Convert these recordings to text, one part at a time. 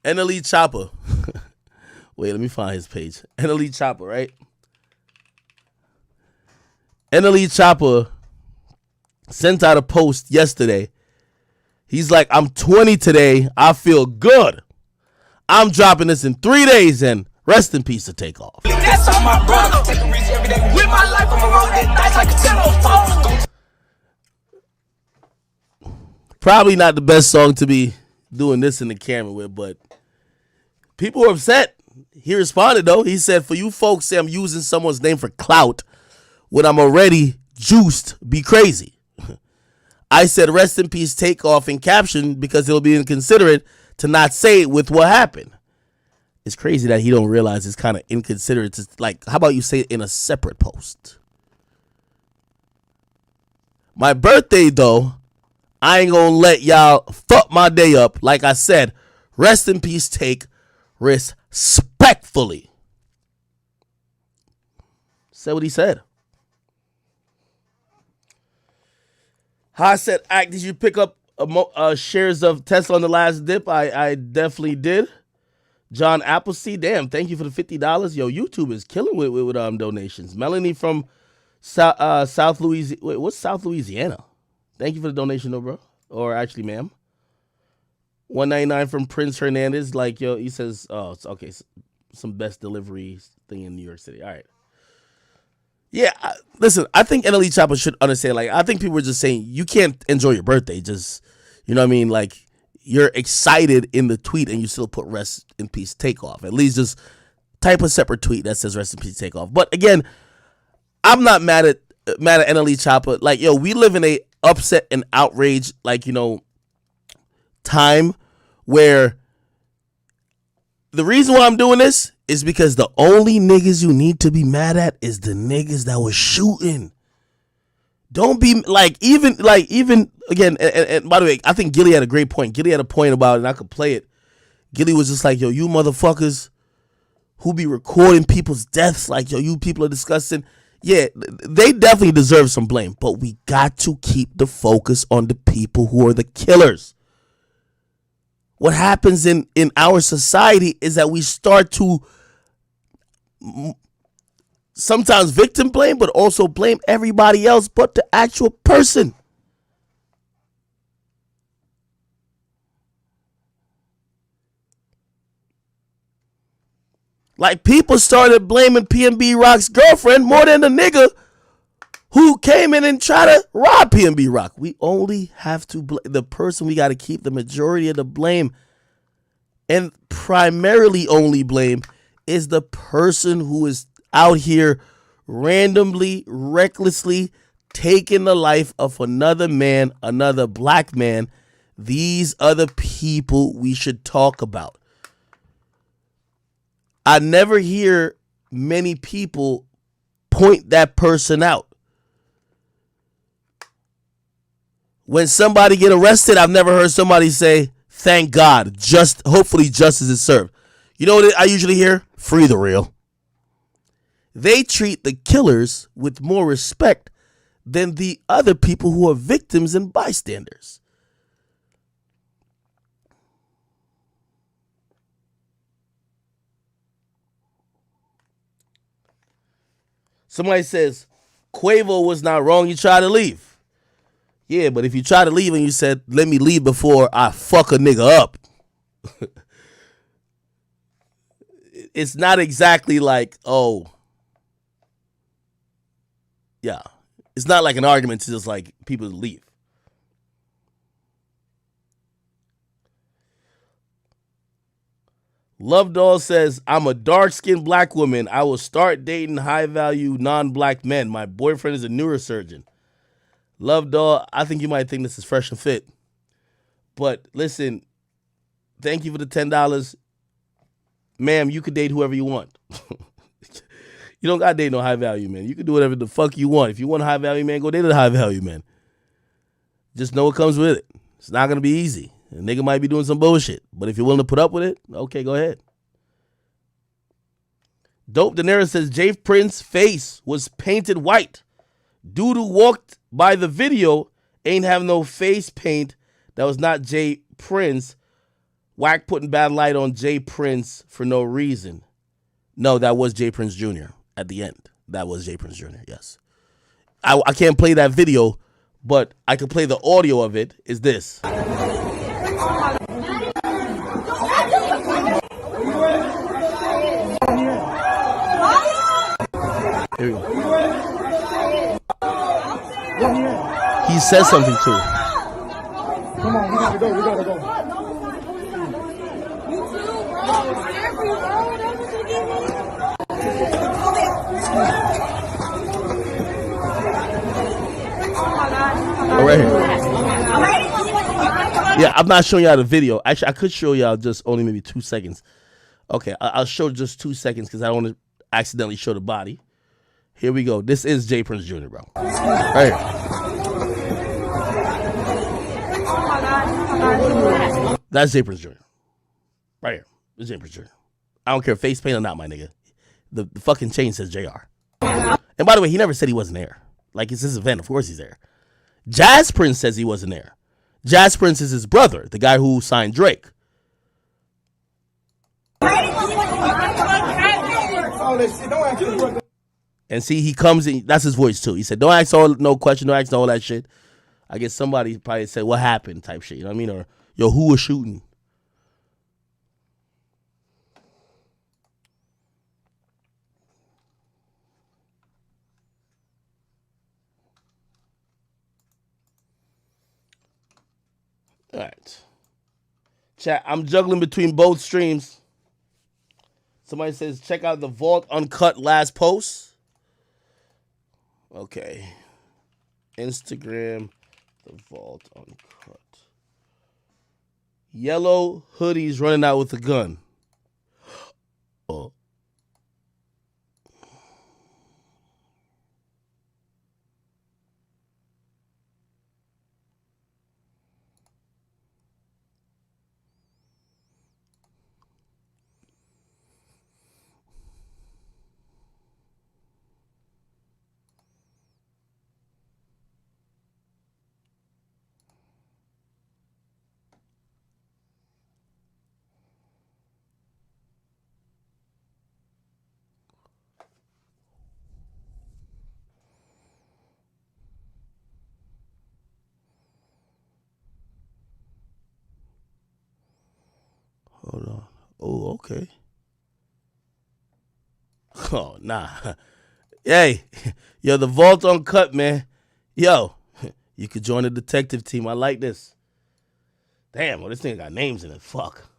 NLE Chopper. Wait, let me find his page. NLE Chopper, right? NLE Chopper sent out a post yesterday. He's like, I'm 20 today. I feel good. I'm dropping this in 3 days and rest in peace to Takeoff. That's on my brother. Take a risk every day with my life. I'm gonna roll that dice like a 10 Probably not the best song to be doing this in the camera with, but people were upset. He responded though. He said, for you folks say I'm using someone's name for clout when I'm already juiced, be crazy. I said rest in peace Takeoff in caption because it'll be inconsiderate to not say it with what happened. It's crazy that he don't realize it's kind of inconsiderate. It's like, how about you say it in a separate post? My birthday though, I ain't gonna let y'all fuck my day up. Like I said, rest in peace Take, respectfully. Said what he said. How I said, Act, did you pick up shares of Tesla on the last dip? I definitely did. John Appleseed, damn, thank you for the $50. Yo, YouTube is killing with donations. Melanie from South Louisiana. Wait, what's South Louisiana? Thank you for the donation, though, bro. Or actually, ma'am. $1.99 from Prince Hernandez. Like, yo, he says, oh, it's okay. Some best delivery thing in New York City. All right. Yeah, listen, I think NLE Chopper should understand, like, I think people are just saying, you can't enjoy your birthday. Just, you know what I mean? Like, you're excited in the tweet and you still put rest in peace Takeoff. At least just type a separate tweet that says rest in peace Takeoff. But again, I'm not mad at NLE Chopper. Like, yo, we live in a upset and outrage, like, you know, time where the reason why I'm doing this is because the only niggas you need to be mad at is the niggas that was shooting. Don't be like, even again, and by the way, I think Gilly had a great point. Gilly had a point about it, and I could play it. Gilly was just like, yo, you motherfuckers who be recording people's deaths, like, yo, you people are disgusting. Yeah, they definitely deserve some blame, but we got to keep the focus on the people who are the killers. What happens in our society is that we start to sometimes victim blame, but also blame everybody else but the actual person. Like, people started blaming PNB Rock's girlfriend more than the nigga who came in and tried to rob PNB Rock. We only have to blame the person. We got to keep the majority of the blame, and primarily only blame is the person who is out here randomly, recklessly taking the life of another man, another black man. These are the people we should talk about. I never hear many people point that person out. When somebody get arrested, I've never heard somebody say, thank God, hopefully justice is served. You know what I usually hear? Free the real. They treat the killers with more respect than the other people who are victims and bystanders. Somebody says, Quavo was not wrong, you tried to leave. Yeah, but if you try to leave and you said, let me leave before I fuck a nigga up, it's not exactly like, oh, yeah. It's not like an argument to just like people leave. Love Doll says, I'm a dark-skinned black woman. I will start dating high-value non-black men. My boyfriend is a neurosurgeon. Love Doll, I think you might think this is fresh and fit. But listen, thank you for the $10. Ma'am, you could date whoever you want. You don't got to date no high-value man. You can do whatever the fuck you want. If you want a high-value man, go date a high-value man. Just know what comes with it. It's not going to be easy. A nigga might be doing some bullshit, but if you're willing to put up with it, okay, go ahead. Dope Daenerys says, Jay Prince's face was painted white. Dude who walked by the video ain't have no face paint. That was not Jay Prince. Wack putting bad light on J Prince for no reason. No, that was J Prince Jr. at the end. That was J Prince Jr., yes. I can't play that video, but I can play the audio of it. Is this. Here we go. He says something too. Come on, we gotta go, we gotta go. All right here. Yeah, I'm not showing y'all the video. Actually, I could show y'all just only maybe 2 seconds. Okay, I'll show just 2 seconds because I don't want to accidentally show the body. Here we go. This is J Prince Jr., bro. Right here. That's J Prince Jr. Right here. It's J Prince Jr. I don't care face paint or not, my nigga. The fucking chain says JR. And by the way, he never said he wasn't there. Like, it's his event. Of course he's there. Jazz Prince says he wasn't there. Jazz Prince is his brother, the guy who signed Drake. And see, he comes in. That's his voice, too. He said, don't ask no question, don't ask all that shit. I guess somebody probably said, what happened type shit. You know what I mean? Or, yo, who was shooting? All right. Chat, I'm juggling between both streams. Somebody says, check out the Vault Uncut last post. Okay. Instagram, the Vault Uncut. Yellow hoodies running out with a gun. Oh. Hold on. Oh, okay. Oh, nah. Hey, yo, the Vault Uncut, man. Yo, you could join the detective team. I like this. Damn, well, this thing got names in it. Fuck.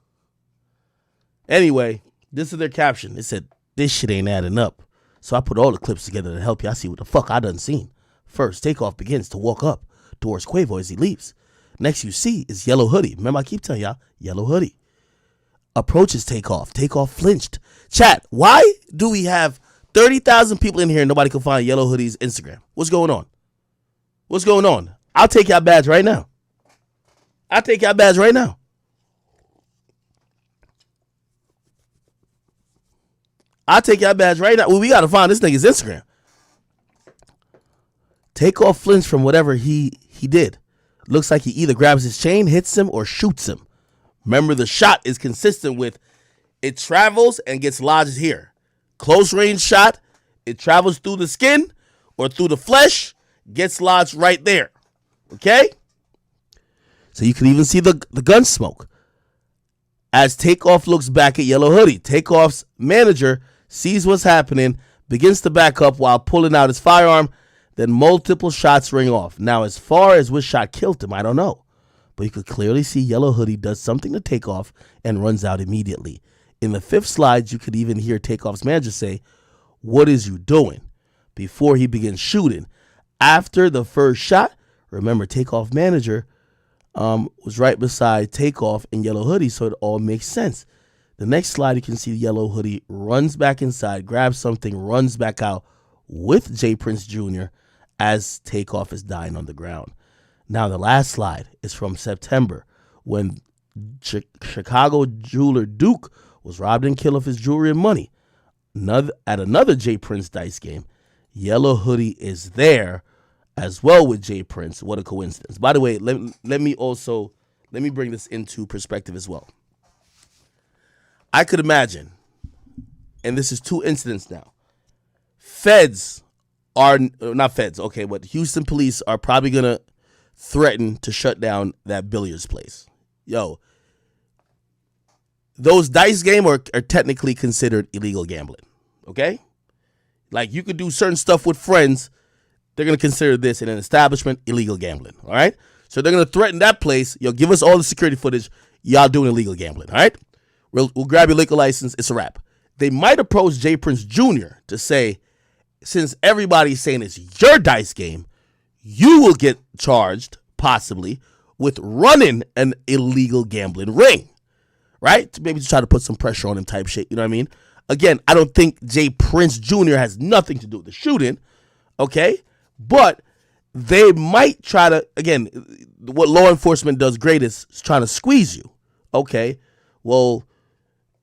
Anyway, this is their caption. It said, this shit ain't adding up. So I put all the clips together to help y'all see what the fuck I done seen. First, Takeoff begins to walk up towards Quavo as he leaves. Next you see is Yellow Hoodie. Remember, I keep telling y'all, Yellow Hoodie. Approaches Takeoff. Takeoff flinched. Chat, why do we have 30,000 people in here and nobody can find Yellow Hoodie's Instagram? What's going on? What's going on? I'll take y'all badge right now. I'll take y'all badge right now. I'll take y'all badge right now. Well, we got to find this nigga's Instagram. Takeoff flinched from whatever he did. Looks like he either grabs his chain, hits him, or shoots him. Remember, the shot is consistent with it travels and gets lodged here. Close range shot, it travels through the skin or through the flesh, gets lodged right there. Okay? So you can even see the gun smoke. As Takeoff looks back at Yellow Hoodie, Takeoff's manager sees what's happening, begins to back up while pulling out his firearm, then multiple shots ring off. Now, as far as which shot killed him, I don't know. But you could clearly see Yellow Hoodie does something to Takeoff and runs out immediately. In the fifth slide, you could even hear Takeoff's manager say, "What is you doing?" before he begins shooting. After the first shot, remember, Takeoff manager was right beside Takeoff and Yellow Hoodie, so it all makes sense. The next slide, you can see Yellow Hoodie runs back inside, grabs something, runs back out with J Prince Jr. as Takeoff is dying on the ground. Now, the last slide is from September when Chicago jeweler Duke was robbed and killed of his jewelry and money. At another J Prince dice game, Yellow Hoodie is there as well with J Prince. What a coincidence. By the way, let me bring this into perspective as well. I could imagine, and this is 2 incidents now. Feds are not feds, okay, but Houston police are probably gonna threaten to shut down that billiards place. Yo, those dice games are technically considered illegal gambling, okay? Like, you could do certain stuff with friends. They're going to consider this in an establishment illegal gambling, all right? So they're going to threaten that place. Yo, give us all the security footage. Y'all doing illegal gambling, all right? We'll grab your liquor license. It's a wrap. They might approach J. Prince Jr. to say, since everybody's saying it's your dice game, you will get charged, possibly, with running an illegal gambling ring, right? Maybe to try to put some pressure on him type shit, you know what I mean? Again, I don't think J. Prince Jr. has nothing to do with the shooting, okay? But they might try to, again, what law enforcement does great is trying to squeeze you, okay? Well,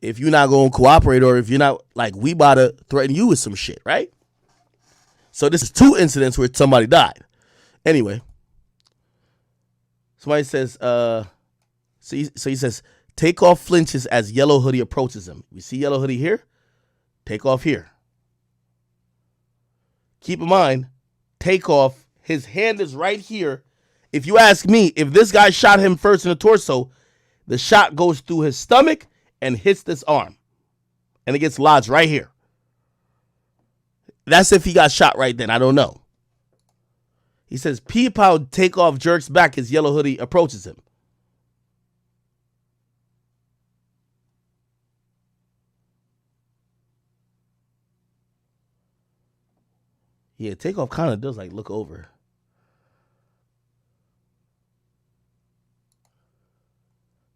if you're not going to cooperate, or if you're not, like, we about to threaten you with some shit, right? So this is 2 incidents where somebody died. Anyway, somebody says, so he says, Takeoff flinches as Yellow Hoodie approaches him. We see Yellow Hoodie here. Takeoff here. Keep in mind, Takeoff, his hand is right here. If you ask me, if this guy shot him first in the torso, the shot goes through his stomach and hits this arm. And it gets lodged right here. That's if he got shot right then. I don't know. He says, P-Pow Takeoff jerks back as Yellow Hoodie approaches him. Yeah, Takeoff kind of does like look over.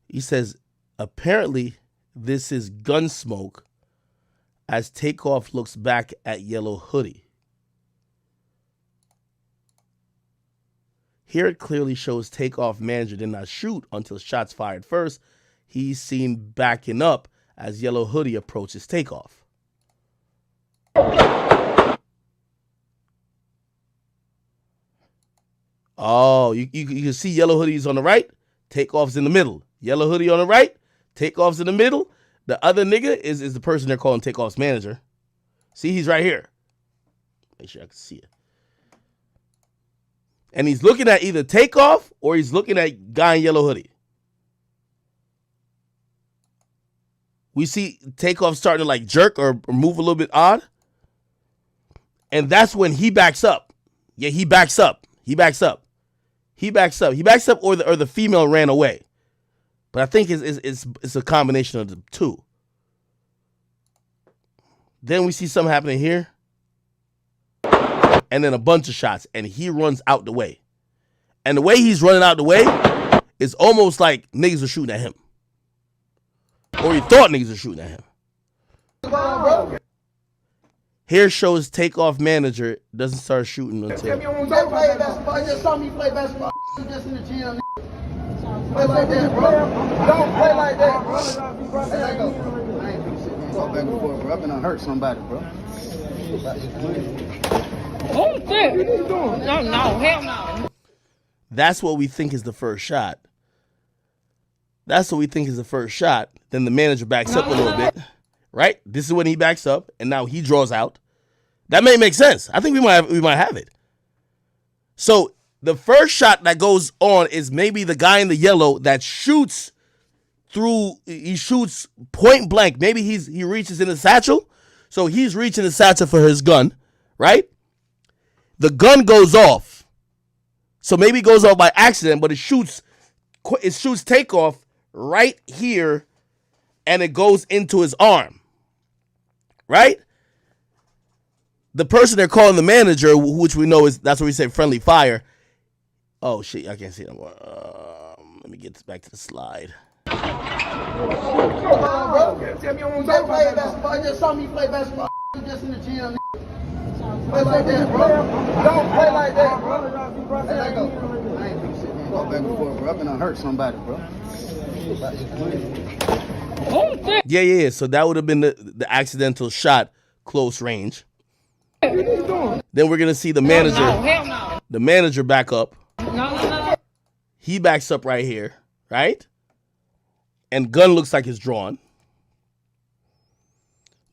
He says, apparently this is gun smoke as Takeoff looks back at Yellow Hoodie. Here it clearly shows Takeoff manager did not shoot until shots fired first. He's seen backing up as Yellow Hoodie approaches Takeoff. Oh, you can see Yellow Hoodie's on the right, Takeoff's in the middle. Yellow Hoodie on the right, Takeoff's in the middle. The other nigga is the person they're calling Takeoff's manager. See, he's right here. Make sure I can see it. And he's looking at either Takeoff or he's looking at guy in Yellow Hoodie. We see Takeoff starting to like jerk or move a little bit odd. And that's when he backs up. Yeah, he backs up. He backs up. He backs up. He backs up, or the female ran away. But I think it's a combination of the two. Then we see something happening here. And then a bunch of shots. And he runs out the way. And the way he's running out the way is almost like niggas are shooting at him. Or he thought niggas were shooting at him. Here shows Takeoff manager doesn't start shooting until. Don't play basketball. Just saw me play basketball. Just in the gym. Play like that, bro. Don't play like that, bro. Let go. I ain't finna sit there and go back and forth, bro. I've been hurt somebody, bro. Oh shit! What you doing? No, hell no. That's what we think is the first shot. That's what we think is the first shot. Then the manager backs up a little bit. Right? This is when he backs up, and now he draws out. That may make sense. I think we might have it. So the first shot that goes on is maybe the guy in the yellow that shoots through. He shoots point blank. Maybe he reaches in the satchel, so he's reaching the satchel for his gun. Right? The gun goes off, so maybe it goes off by accident, but it shoots Takeoff right here, and it goes into his arm. Right? The person they're calling the manager, which we know that's what we say friendly fire. Oh, shit. I can't see it anymore. Let me get this back to the slide. Don't play basketball. Just saw me play basketball. Just in the gym. Play like that, bro. Don't play like that, bro. Let go. I ain't finna sit there and go back and forth, bro. I've been hurt somebody, bro. Oh shit! Yeah. So that would have been the accidental shot, close range. What you doing? Then we're gonna see the manager. No, hell no. The manager back up. No. He backs up right here, right? And gun looks like it's drawn.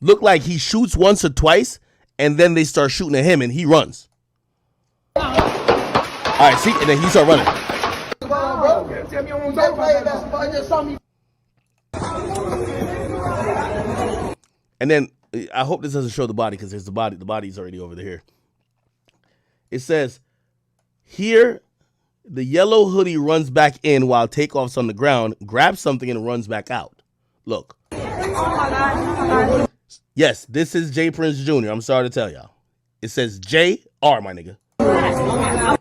look like he shoots once or twice, and then they start shooting at him, and he runs. All right, see, and then he start running. And then I hope this doesn't show the body because there's the body. The body's already over there. It says here, the yellow hoodie runs back in while Takeoff's on the ground, grabs something and runs back out. Look. Yes, this is J. Prince Jr. I'm sorry to tell y'all. It says J.R., my nigga.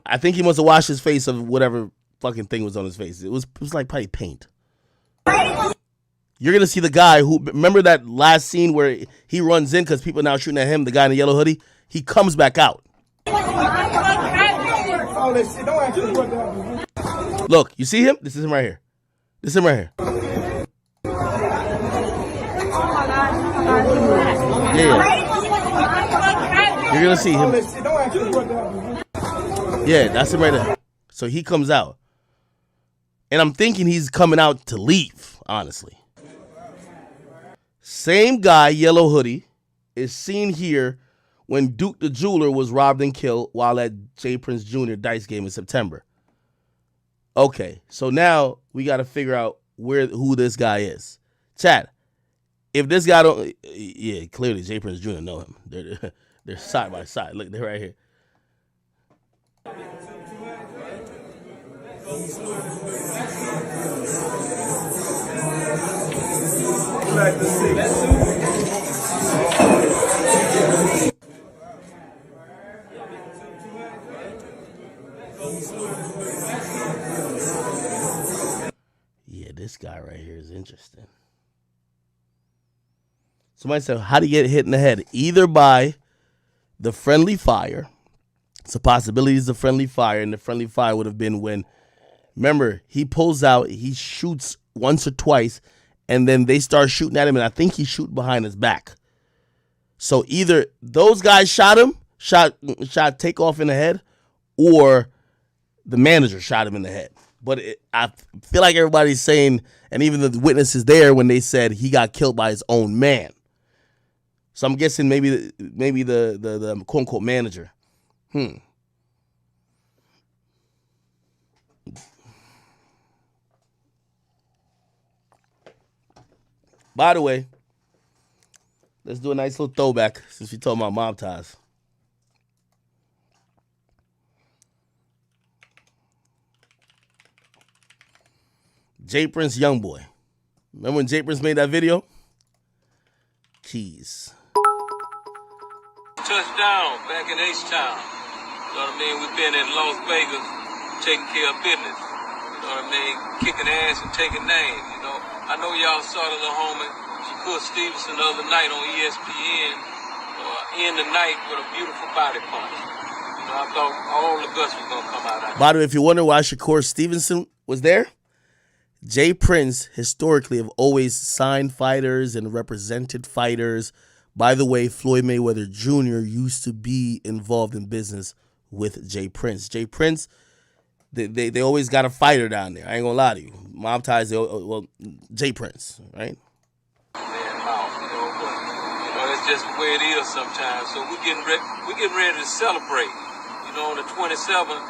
I think he must have washed his face of whatever fucking thing was on his face. It was like probably paint. You're going to see the guy who, remember that last scene where he runs in because people are now shooting at him, the guy in the yellow hoodie? He comes back out. Look, you see him? This is him right here. This is him right here. Yeah. You're going to see him. Yeah, that's him right there. So he comes out. And I'm thinking he's coming out to leave, honestly. Same guy, yellow hoodie, is seen here when Duke the Jeweler was robbed and killed while at J. Prince Jr. Dice game in September. Okay, so now we got to figure out who this guy is. Chat, if this guy don't, yeah, clearly J. Prince Jr. know him. They're side by side. Look, they're right here. Yeah, this guy right here is interesting. Somebody said, how do you get hit in the head? Either by the friendly fire. It's a possibility it's a friendly fire, and the friendly fire would have been when, remember, he pulls out, he shoots once or twice, and then they start shooting at him, and I think he shoot behind his back. So either those guys shot him, shot Takeoff in the head, or the manager shot him in the head. But I feel like everybody's saying, and even the witnesses there when they said he got killed by his own man. So I'm guessing maybe the quote unquote manager. By the way, let's do a nice little throwback since we talking about mob ties. J. Prince Youngboy. Remember when J. Prince made that video? Keys. Touchdown back in H-Town. You know what I mean? We've been in Las Vegas taking care of business. You know what I mean? Kicking ass and taking names, you know. I know y'all saw the little homie, Shakur Stevenson, the other night on ESPN, end the night with a beautiful body punch. You know, I thought all the guts was going to come out of it. By the way, if you wonder why Shakur Stevenson was there, J. Prince historically have always signed fighters and represented fighters. By the way, Floyd Mayweather Jr. used to be involved in business with J. Prince. J. Prince, they always got a fighter down there. I ain't gonna lie to you. Mob ties, well, J. Prince, right? That's just the way it is sometimes. So we're getting ready to celebrate. You know, on the 27th,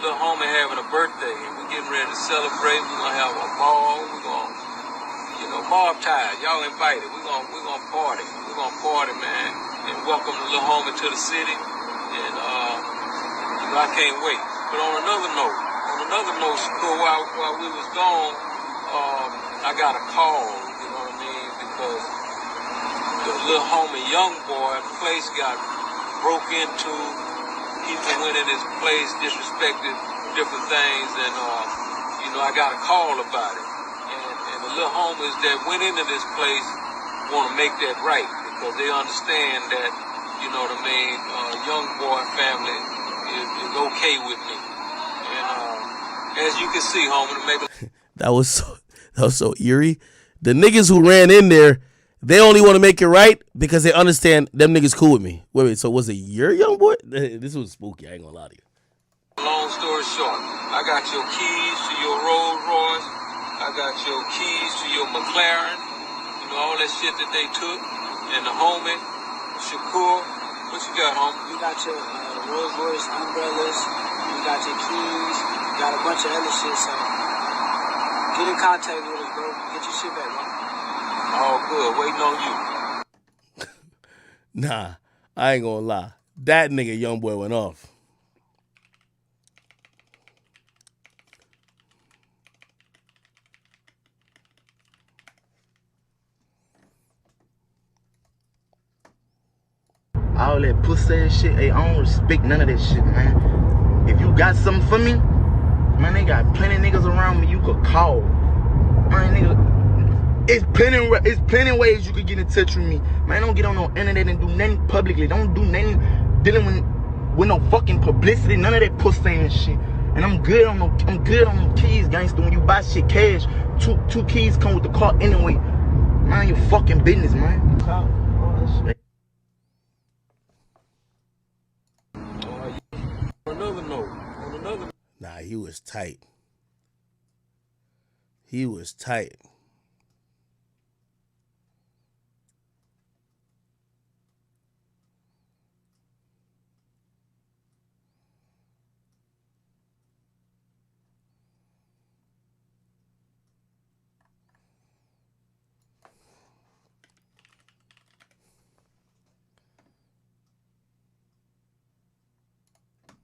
little homie having a birthday, and we're getting ready to celebrate. We're gonna have a ball. We're gonna, mob ties. Y'all invited. We're gonna party. We're gonna party, man, and welcome the little homie to the city. And I can't wait. But on another note, Shakur, while we was gone, I got a call. You know what I mean? Because the little homie, young boy, place got broke into. People went in his place, disrespected different things, and I got a call about it. And the little homies that went into this place want to make that right because they understand that, you know what I mean, young boy family is okay with me. And as you can see, homie, to make that was so eerie. The niggas who ran in there, they only want to make it right because they understand them niggas cool with me. Wait, so was it your young boy? This was spooky, I ain't gonna lie to you. Long story short, I got your keys to your Rolls Royce. I got your keys to your McLaren. You know, all that shit that they took. And the homie, Shakur, what you got, homie? You got your Rolls Royce umbrellas, you got your keys, you got a bunch of other shit, so get in contact with us, bro. Get your shit back, bro. All good, waiting on you. Nah, I ain't gonna lie. That nigga young boy went off. All that pussy ass shit, hey, I don't respect none of that shit, man. If you got something for me, man, they got plenty niggas around me you could call. Man, nigga, it's plenty ways you could get in touch with me. Man, don't get on no internet and do nothing publicly. Don't do nothing dealing with no fucking publicity, none of that pussy and shit. And I'm good on them keys, gangster. When you buy shit cash, two keys come with the car anyway. Mind your fucking business, man. Call all that shit. Nah, he was tight. He was tight.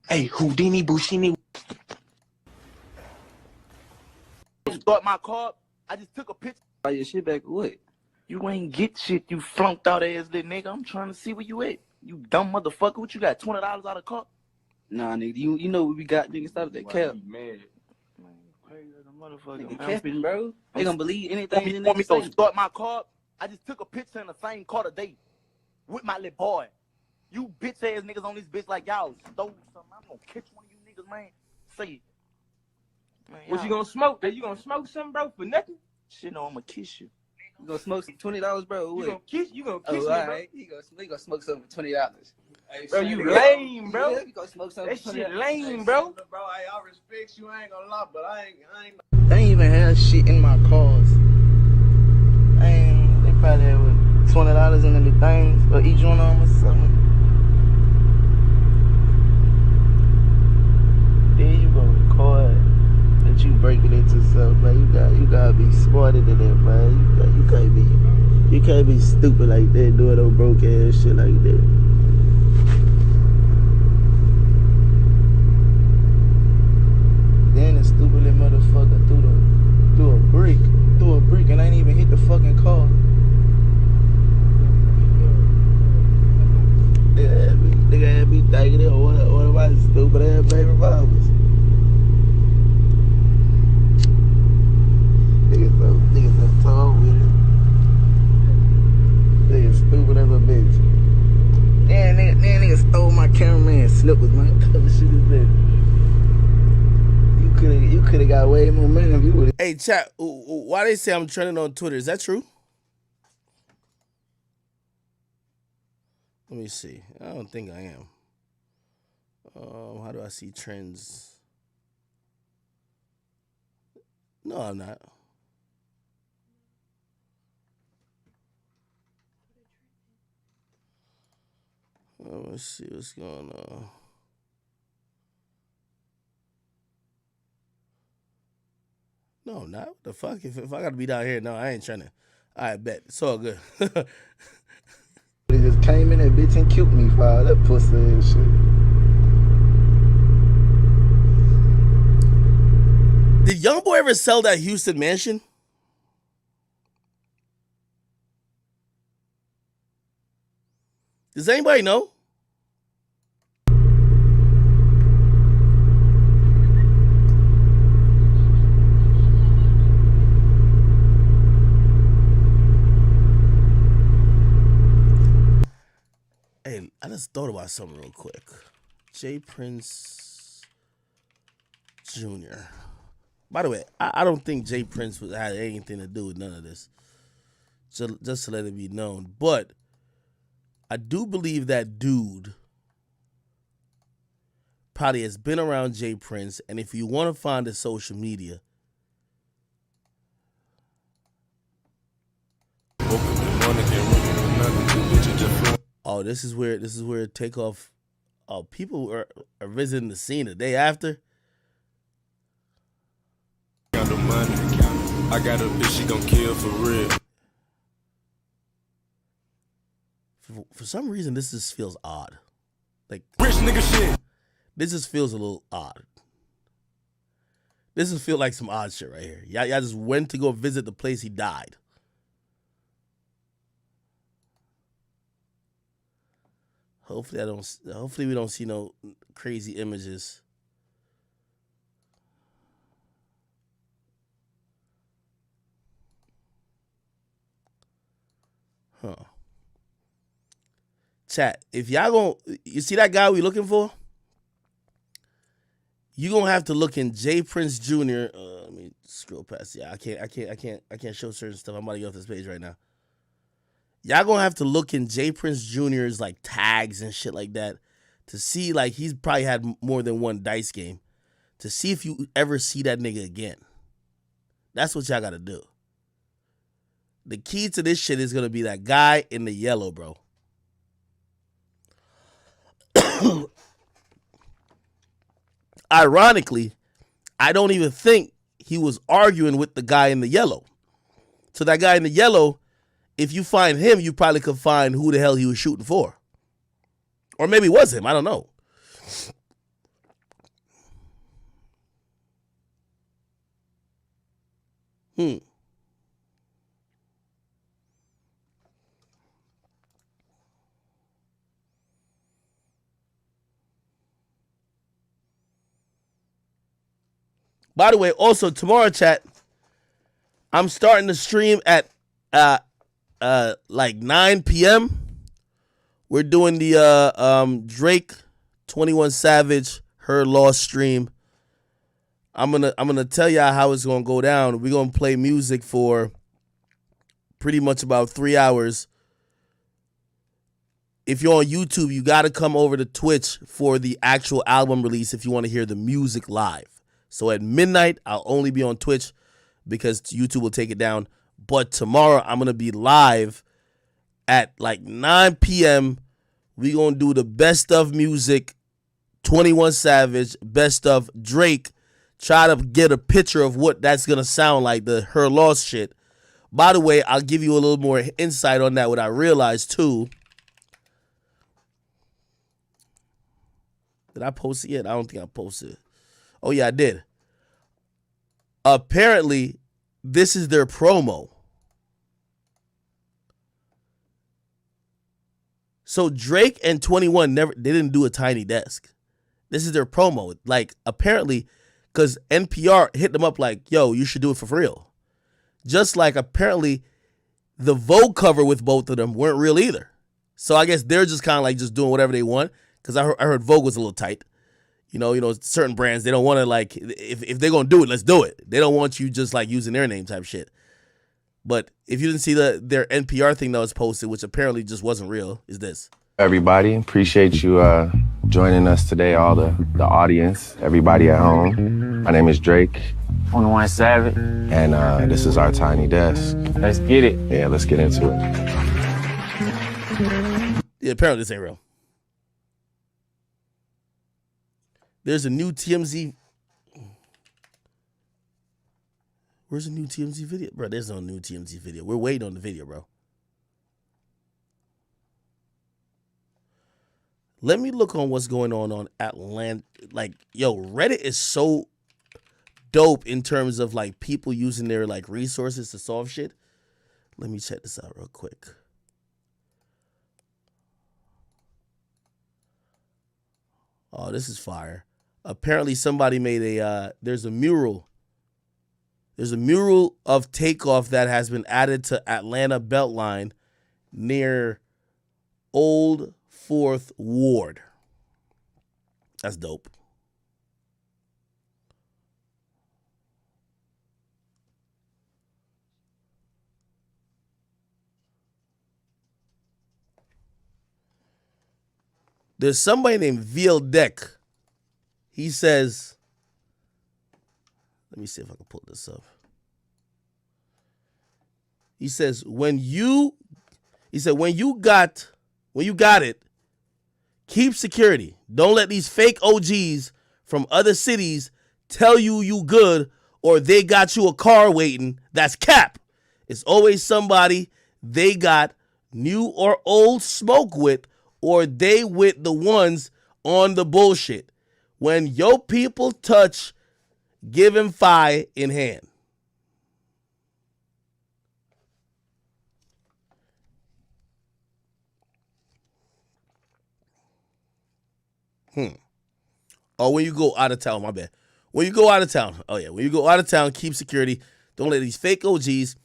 Hey, Houdini, Bushini. Start my car. I just took a picture. Buy your shit back, what? You ain't get shit, you flunked out ass little nigga. I'm trying to see where you at. You dumb motherfucker. What you got? $20 out of car? Nah, nigga, you know what we got, nigga. Stop that cap. Man, crazy as a motherfucker. Nigga, capping, bro. They gonna believe anything Want this me nigga to say. start my car? I just took a picture in the same car today with my little boy. You bitch ass niggas on this bitch like y'all stole something. I'm gonna catch one of you niggas, man. Say it. Man, What you gonna smoke? You gonna smoke something, bro, for nothing? shit, no, I'm gonna kiss you. You gonna smoke some $20, bro? Or You what? gonna kiss me, Oh, bro. alright. He gonna smoke something for $20. Bro, you lame, bro. Yeah, you gonna smoke something That for $20. shit lame, bro. Bro, I respect you. I ain't gonna lie, but I ain't. They ain't even have shit in my cars. They probably have $20 in the things, or each one of them or something. There you go, record that you break it into something, man. You gotta be smarter than that, man. You can't be stupid like that, doing no broke ass shit like that. Then the stupid little motherfucker threw a brick and I ain't even hit the fucking car. They had me thinking that one of my stupid ass baby mamas. Niggas so tall with it. Niggas stupid as a bitch. Damn, nigga stole my cameraman slippers, man. What kind of shit is that? You could have got way more money if you would have. Hey, chat, why they say I'm trending on Twitter? Is that true? Let me see. I don't think I am. How do I see trends? No, I'm not. Let's see what's going on. No, I'm not. What the fuck? If I gotta be down here, no, I ain't trying to. I bet. It's all good. They just came in that bitch and killed me for all that pussy and shit. Did Youngboy ever sell that Houston mansion? Does anybody know? Hey, I just thought about something real quick. J. Prince Jr. By the way, I don't think J. Prince had anything to do with none of this. Just to let it be known. But I do believe that dude probably has been around J. Prince. And if you want to find his social media, Open the money, can't run into nothing. Oh, this is where Takeoff. Oh, people are visiting the scene the day after. I got a bitch, she gon' kill for real. For some reason, this just feels odd. Like Rich nigga shit. This just feels a little odd. This just feel like some odd shit right here. Y'all just went to go visit the place he died. Hopefully we don't see no crazy images. Huh. Chat, if y'all you see that guy we looking for? You gonna have to look in J Prince Jr. Let me scroll past. Yeah, I can't show certain stuff. I'm about to get off this page right now. Y'all gonna have to look in J Prince Jr.'s like tags and shit like that to see, like, he's probably had more than one dice game, to see if you ever see that nigga again. That's what y'all gotta do. The key to this shit is gonna be that guy in the yellow, bro. Ironically, I don't even think he was arguing with the guy in the yellow. So that guy in the yellow, if you find him, you probably could find who the hell he was shooting for. Or maybe it was him. I don't know. By the way, also tomorrow, chat, I'm starting to stream at like 9 p.m. We're doing the Drake 21 Savage Her Lost stream. I'm gonna tell y'all how it's gonna go down. We're gonna play music for pretty much about 3 hours. If you're on YouTube, you gotta come over to Twitch for the actual album release if you want to hear the music live. So at midnight, I'll only be on Twitch because YouTube will take it down. But tomorrow, I'm going to be live at like 9 p.m. We're going to do the best of music, 21 Savage, best of Drake. Try to get a picture of what that's going to sound like, the Her Lost shit. By the way, I'll give you a little more insight on that, what I realized too. Did I post it yet? I don't think I posted it. Oh, yeah, I did. Apparently, this is their promo. So Drake and 21 they didn't do a Tiny Desk. This is their promo. Like, apparently, because NPR hit them up like, yo, you should do it for real. Just like, apparently, the Vogue cover with both of them weren't real either. So I guess they're just kind of like just doing whatever they want. Because I heard Vogue was a little tight. You know, certain brands, they don't want to, like, if they're going to do it, let's do it. They don't want you just, like, using their name type shit. But if you didn't see their NPR thing that was posted, which apparently just wasn't real, is this. Everybody, appreciate you joining us today, all the audience, everybody at home. My name is Drake. 21 Savage. And this is our Tiny Desk. Let's get it. Yeah, let's get into it. Yeah, apparently this ain't real. There's a new TMZ. Where's the new TMZ video? Bro, there's no new TMZ video. We're waiting on the video, bro. Let me look on what's going on Atlanta. Like, yo, Reddit is so dope in terms of, like, people using their, like, resources to solve shit. Let me check this out real quick. Oh, this is fire. Apparently somebody made there's a mural. There's a mural of Takeoff that has been added to Atlanta Beltline near Old 4th Ward. That's dope. There's somebody named VLDeck. He says, let me see if I can pull this up. He says, when you got when you got it, keep security. Don't let these fake OGs from other cities tell you good or they got you a car waiting. That's cap. It's always somebody they got new or old smoke with, or they with the ones on the bullshit. When your people touch, give him fire in hand. Oh, when you go out of town, my bad. When you go out of town, when you go out of town, keep security. Don't let these fake OGs,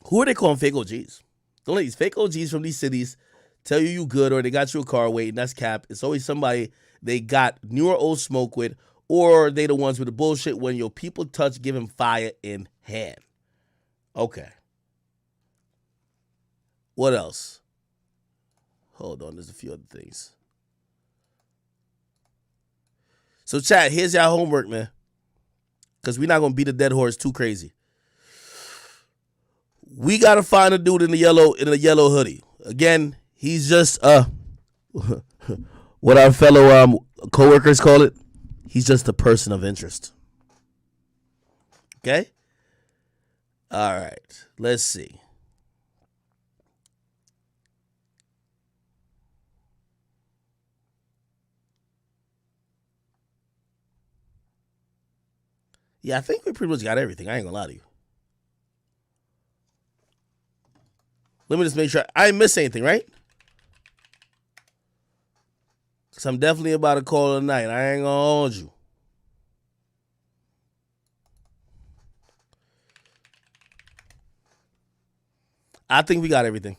who are they calling fake OGs? Don't let these fake OGs from these cities tell you good or they got you a car waiting. That's cap. It's always somebody they got new or old smoke with, or they the ones with the bullshit. When your people touch, give them fire in hand. Okay. What else? Hold on, there's a few other things. So chat, here's your homework, man. Because we're not going to beat a dead horse too crazy. We got to find a dude in the yellow hoodie. Again, he's just what our fellow coworkers call it. He's just a person of interest. Okay? All right. Let's see. Yeah, I think we pretty much got everything. I ain't gonna lie to you. Let me just make sure I ain't miss anything, right? Because I'm definitely about to call it a night. I ain't gonna hold you. I think we got everything.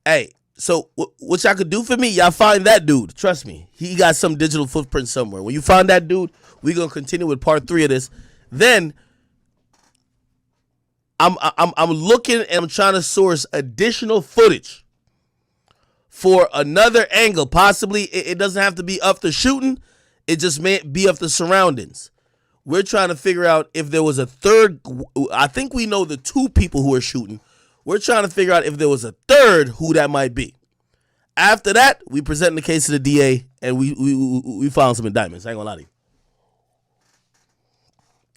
Hey, so what y'all could do for me, y'all find that dude. Trust me, he got some digital footprint somewhere. When you find that dude, we're going to continue with part 3 of this. Then I'm looking and I'm trying to source additional footage for another angle. Possibly it doesn't have to be up the shooting. It just may be up the surroundings. We're trying to figure out if there was a third. I think we know the 2 people who are shooting. We're trying to figure out if there was a third who that might be. After that, we present the case to the DA and we found some indictments. I ain't gonna lie to you.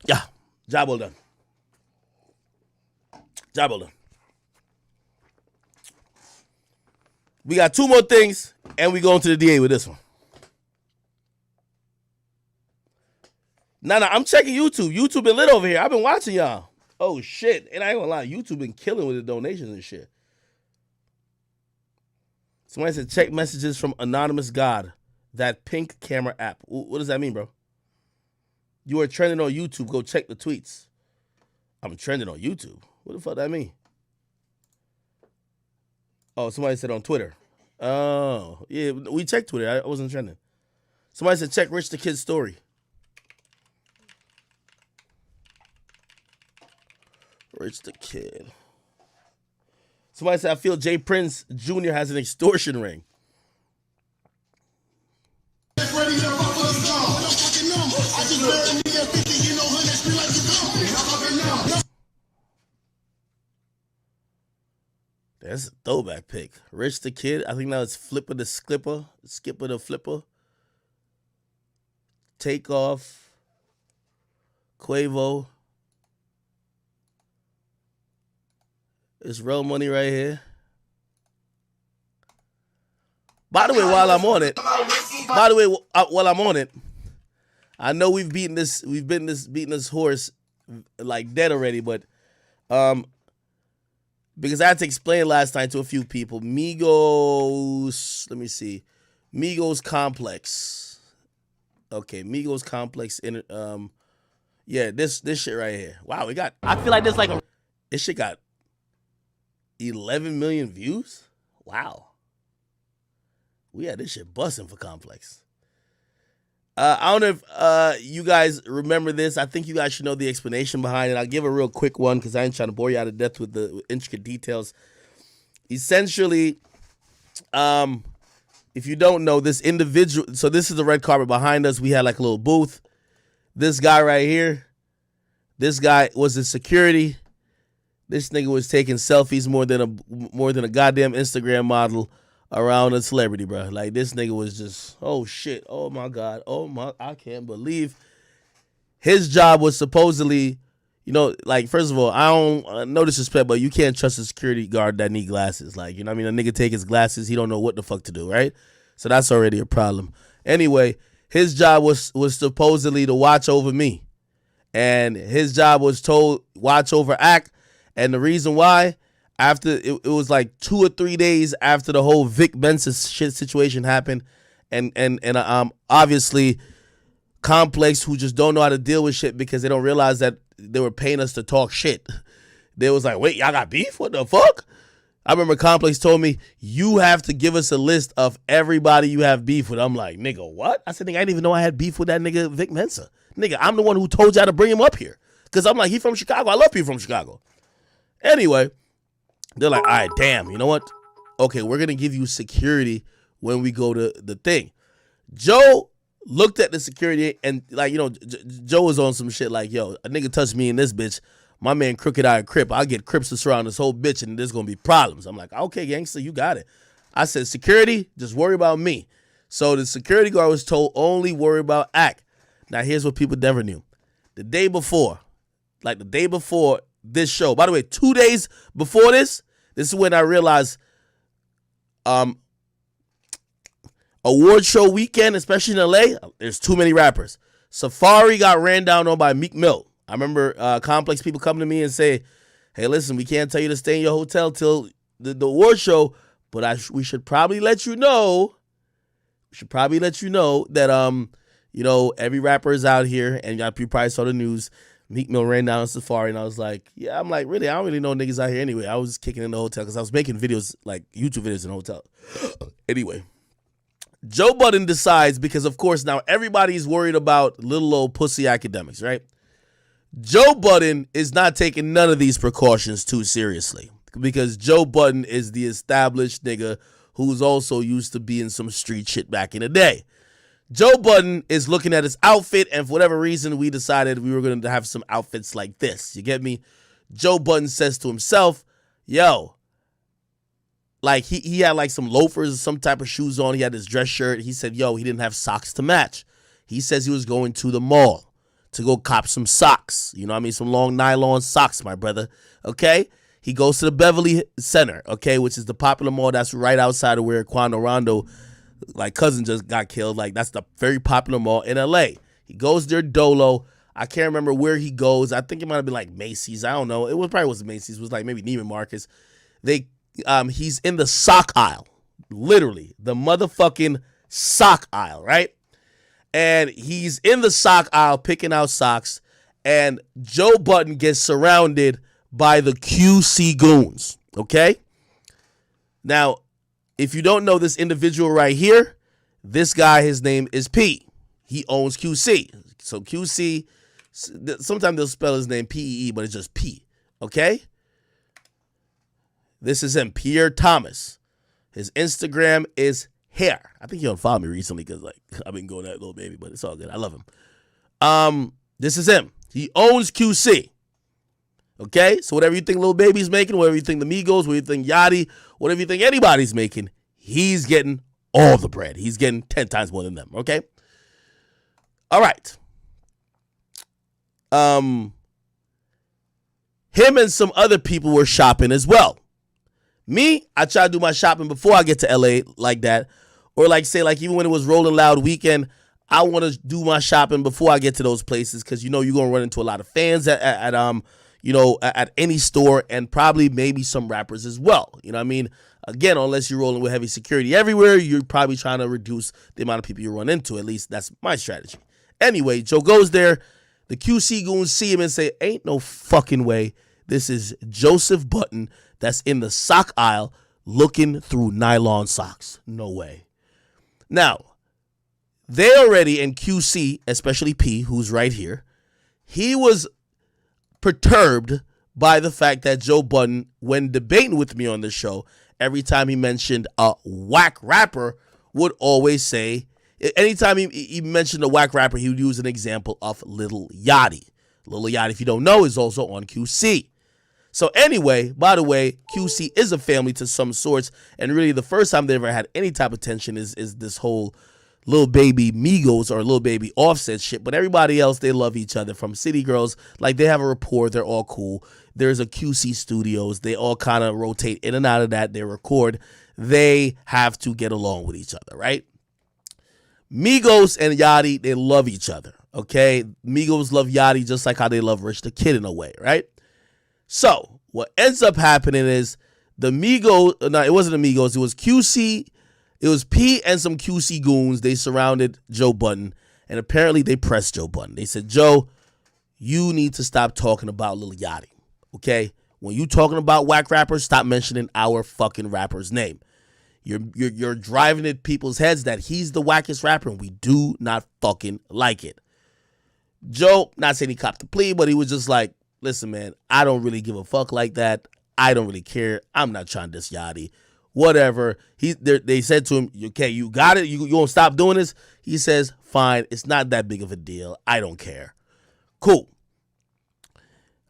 Yeah, job well done. Job well done. We got 2 more things and we going to the DA with this one. Nah, I'm checking YouTube. YouTube been lit over here. I've been watching y'all. Oh, shit. And I ain't gonna lie, YouTube been killing with the donations and shit. Somebody said, check messages from Anonymous God. That pink camera app. What does that mean, bro? You are trending on YouTube. Go check the tweets. I'm trending on YouTube. What the fuck that mean? Oh, somebody said on Twitter. Oh, yeah, we checked Twitter. I wasn't trending. Somebody said, check Rich the Kid's story. Rich the Kid. Somebody said, I feel Jay Prince Jr. has an extortion ring. That's a throwback pick. Rich the Kid. I think now it's Flipper the Skipper. Skipper the Flipper. Takeoff. Quavo. It's real money right here. By the way, while I'm on it, I know we've beaten this horse like dead already, but because I had to explain last night to a few people, Migos, let me see, Migos Complex. Okay, Migos Complex in yeah, this shit right here. Wow, I feel like this shit got 11 million views? Wow. We had this shit busting for Complex. I don't know if you guys remember this. I think you guys should know the explanation behind it. I'll give a real quick one because I ain't trying to bore you out of death with the intricate details. Essentially, if you don't know, this individual, so this is the red carpet behind us. We had like a little booth. This guy right here, this guy was in security. This nigga was taking selfies more than a goddamn Instagram model around a celebrity, bro. Like, this nigga was just, oh shit, oh my God, I can't believe. His job was supposedly, like, first of all, I don't, no disrespect, but you can't trust a security guard that need glasses. Like, you know what I mean? A nigga take his glasses, he don't know what the fuck to do, right? So that's already a problem. Anyway, his job was supposedly to watch over me. And his job was told watch over Ak. And the reason why, after it was like 2 or 3 days after the whole Vic Benson shit situation happened, and obviously Complex, who just don't know how to deal with shit because they don't realize that they were paying us to talk shit. They was like, wait, y'all got beef? What the fuck? I remember Complex told me, you have to give us a list of everybody you have beef with. I'm like, nigga, what? I said, nigga, I didn't even know I had beef with that nigga Vic Mensa. Nigga, I'm the one who told y'all to bring him up here. Because I'm like, he from Chicago. I love people from Chicago. Anyway, they're like, all right, damn, you know what? Okay, we're going to give you security when we go to the thing. Joe looked at the security and, like, Joe was on some shit like, yo, a nigga touched me in this bitch. My man Crooked Eye Crip. I'll get Crips to surround this whole bitch and there's going to be problems. I'm like, okay, gangster, you got it. I said, security, just worry about me. So the security guard was told only worry about Ak. Now, here's what people never knew. The day before this show, by the way, 2 days before this is when I realized award show weekend, especially in LA, there's too many rappers. Safari got ran down on by Meek Mill. I remember Complex people coming to me and say, hey, listen, we can't tell you to stay in your hotel till the award show, but we should probably let you know. That every rapper is out here, and you probably saw the news. Meek Mill ran down on Safari, and I was like, yeah, I'm like, really? I don't really know niggas out here anyway. I was kicking in the hotel because I was making videos, like YouTube videos in the hotel. Anyway, Joe Budden decides, because of course now everybody's worried about little old pussy Akademiks, right? Joe Budden is not taking none of these precautions too seriously, because Joe Budden is the established nigga who's also used to being some street shit back in the day. Joe Budden is looking at his outfit, and for whatever reason, we decided we were going to have some outfits like this. You get me? Joe Budden says to himself, yo, like he had like some loafers or some type of shoes on. He had his dress shirt. He said, yo, he didn't have socks to match. He says he was going to the mall to go cop some socks. You know what I mean? Some long nylon socks, my brother. Okay? He goes to the Beverly Center, okay, which is the popular mall that's right outside of where Quando Rondo, like, cousin just got killed. Like, that's the very popular mall in LA. He goes there dolo. I can't remember where he goes. I think it might have been like Macy's. I don't know. Probably wasn't Macy's. It was like maybe Neiman Marcus. He's in the sock aisle. Literally. The motherfucking sock aisle, right? And he's in the sock aisle picking out socks. And Joe Budden gets surrounded by the QC goons, okay? Now, if you don't know this individual right here, this guy, his name is P. He owns QC. So QC, sometimes they'll spell his name P-E-E, but it's just P, okay? This is him, Pierre Thomas. His Instagram is hair. I think he unfollowed me recently because, like, I've been going that little baby, but it's all good. I love him. This is him. He owns QC. Okay? So whatever you think Lil Baby's making, whatever you think the Migos, whatever you think Yachty, whatever you think anybody's making, he's getting all the bread. He's getting 10 times more than them. Okay? All right. Him and some other people were shopping as well. Me, I try to do my shopping before I get to LA like that. Or like say, like even when it was Rolling Loud weekend, I want to do my shopping before I get to those places because you know you're gonna run into a lot of fans at any store and probably maybe some rappers as well. You know what I mean? Again, unless you're rolling with heavy security everywhere, you're probably trying to reduce the amount of people you run into. At least that's my strategy. Anyway, Joe goes there. The QC goons see him and say, ain't no fucking way this is Joseph Button that's in the sock aisle looking through nylon socks. No way. Now, they already in QC, especially P, who's right here, he was perturbed by the fact that Joe Budden, when debating with me on the show, every time he mentioned a whack rapper, would always say, anytime he mentioned a whack rapper, he would use an example of Lil Yachty. Lil Yachty, if you don't know, is also on QC. So anyway, by the way, QC is a family to some sorts, and really the first time they ever had any type of tension is this whole Lil Baby Migos or Lil Baby Offset shit. But everybody else, they love each other. From City Girls, like they have a rapport, they're all cool. There's a QC Studios, they all kind of rotate in and out of that. They record. They have to get along with each other, right? Migos and Yachty, they love each other, okay? Migos love Yachty just like how they love Rich the Kid in a way, right? So what ends up happening is the Migos, no, it wasn't the Migos, it was QC, it was P and some QC goons. They surrounded Joe Budden, and apparently they pressed Joe Budden. They said, Joe, you need to stop talking about Lil Yachty, okay? When you talking about whack rappers, stop mentioning our fucking rapper's name. You're driving at people's heads that he's the wackest rapper, and we do not fucking like it. Joe, not saying he copped the plea, but he was just like, listen, man, I don't really give a fuck like that. I don't really care. I'm not trying to diss Yachty. Whatever. They said to him, okay, you got it? You won't stop doing this? He says, fine, it's not that big of a deal. I don't care. Cool.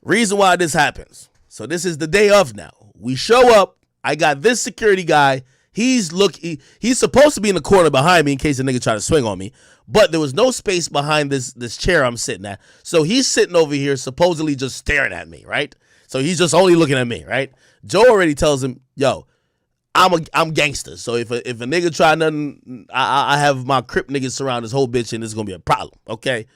Reason why this happens. So this is the day of now. We show up. I got this security guy. He's supposed to be in the corner behind me in case a nigga try to swing on me. But there was no space behind this chair I'm sitting at. So he's sitting over here supposedly just staring at me, right? So he's just only looking at me, right? Joe already tells him, yo, I'm gangster. So if a nigga try nothing, I have my Crip niggas surround this whole bitch and it's going to be a problem, okay?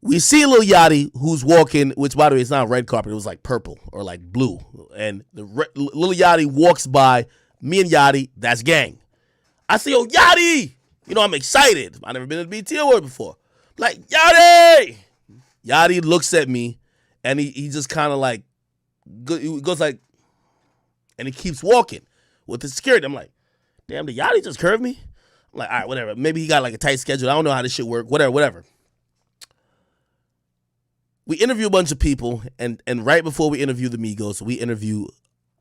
We see Lil Yachty who's walking, which by the way, it's not red carpet. It was like purple or like blue. And Lil Yachty walks by. Me and Yachty, that's gang. I say, yo, Yachty! You know, I'm excited. I've never been to the BT Award before. Like, Yachty! Yachty looks at me, and he just kind of like, he goes like, and he keeps walking with the security. I'm like, damn, did Yachty just curve me? I'm like, all right, whatever. Maybe he got like a tight schedule. I don't know how this shit work. Whatever. We interview a bunch of people, and right before we interview the Migos, we interview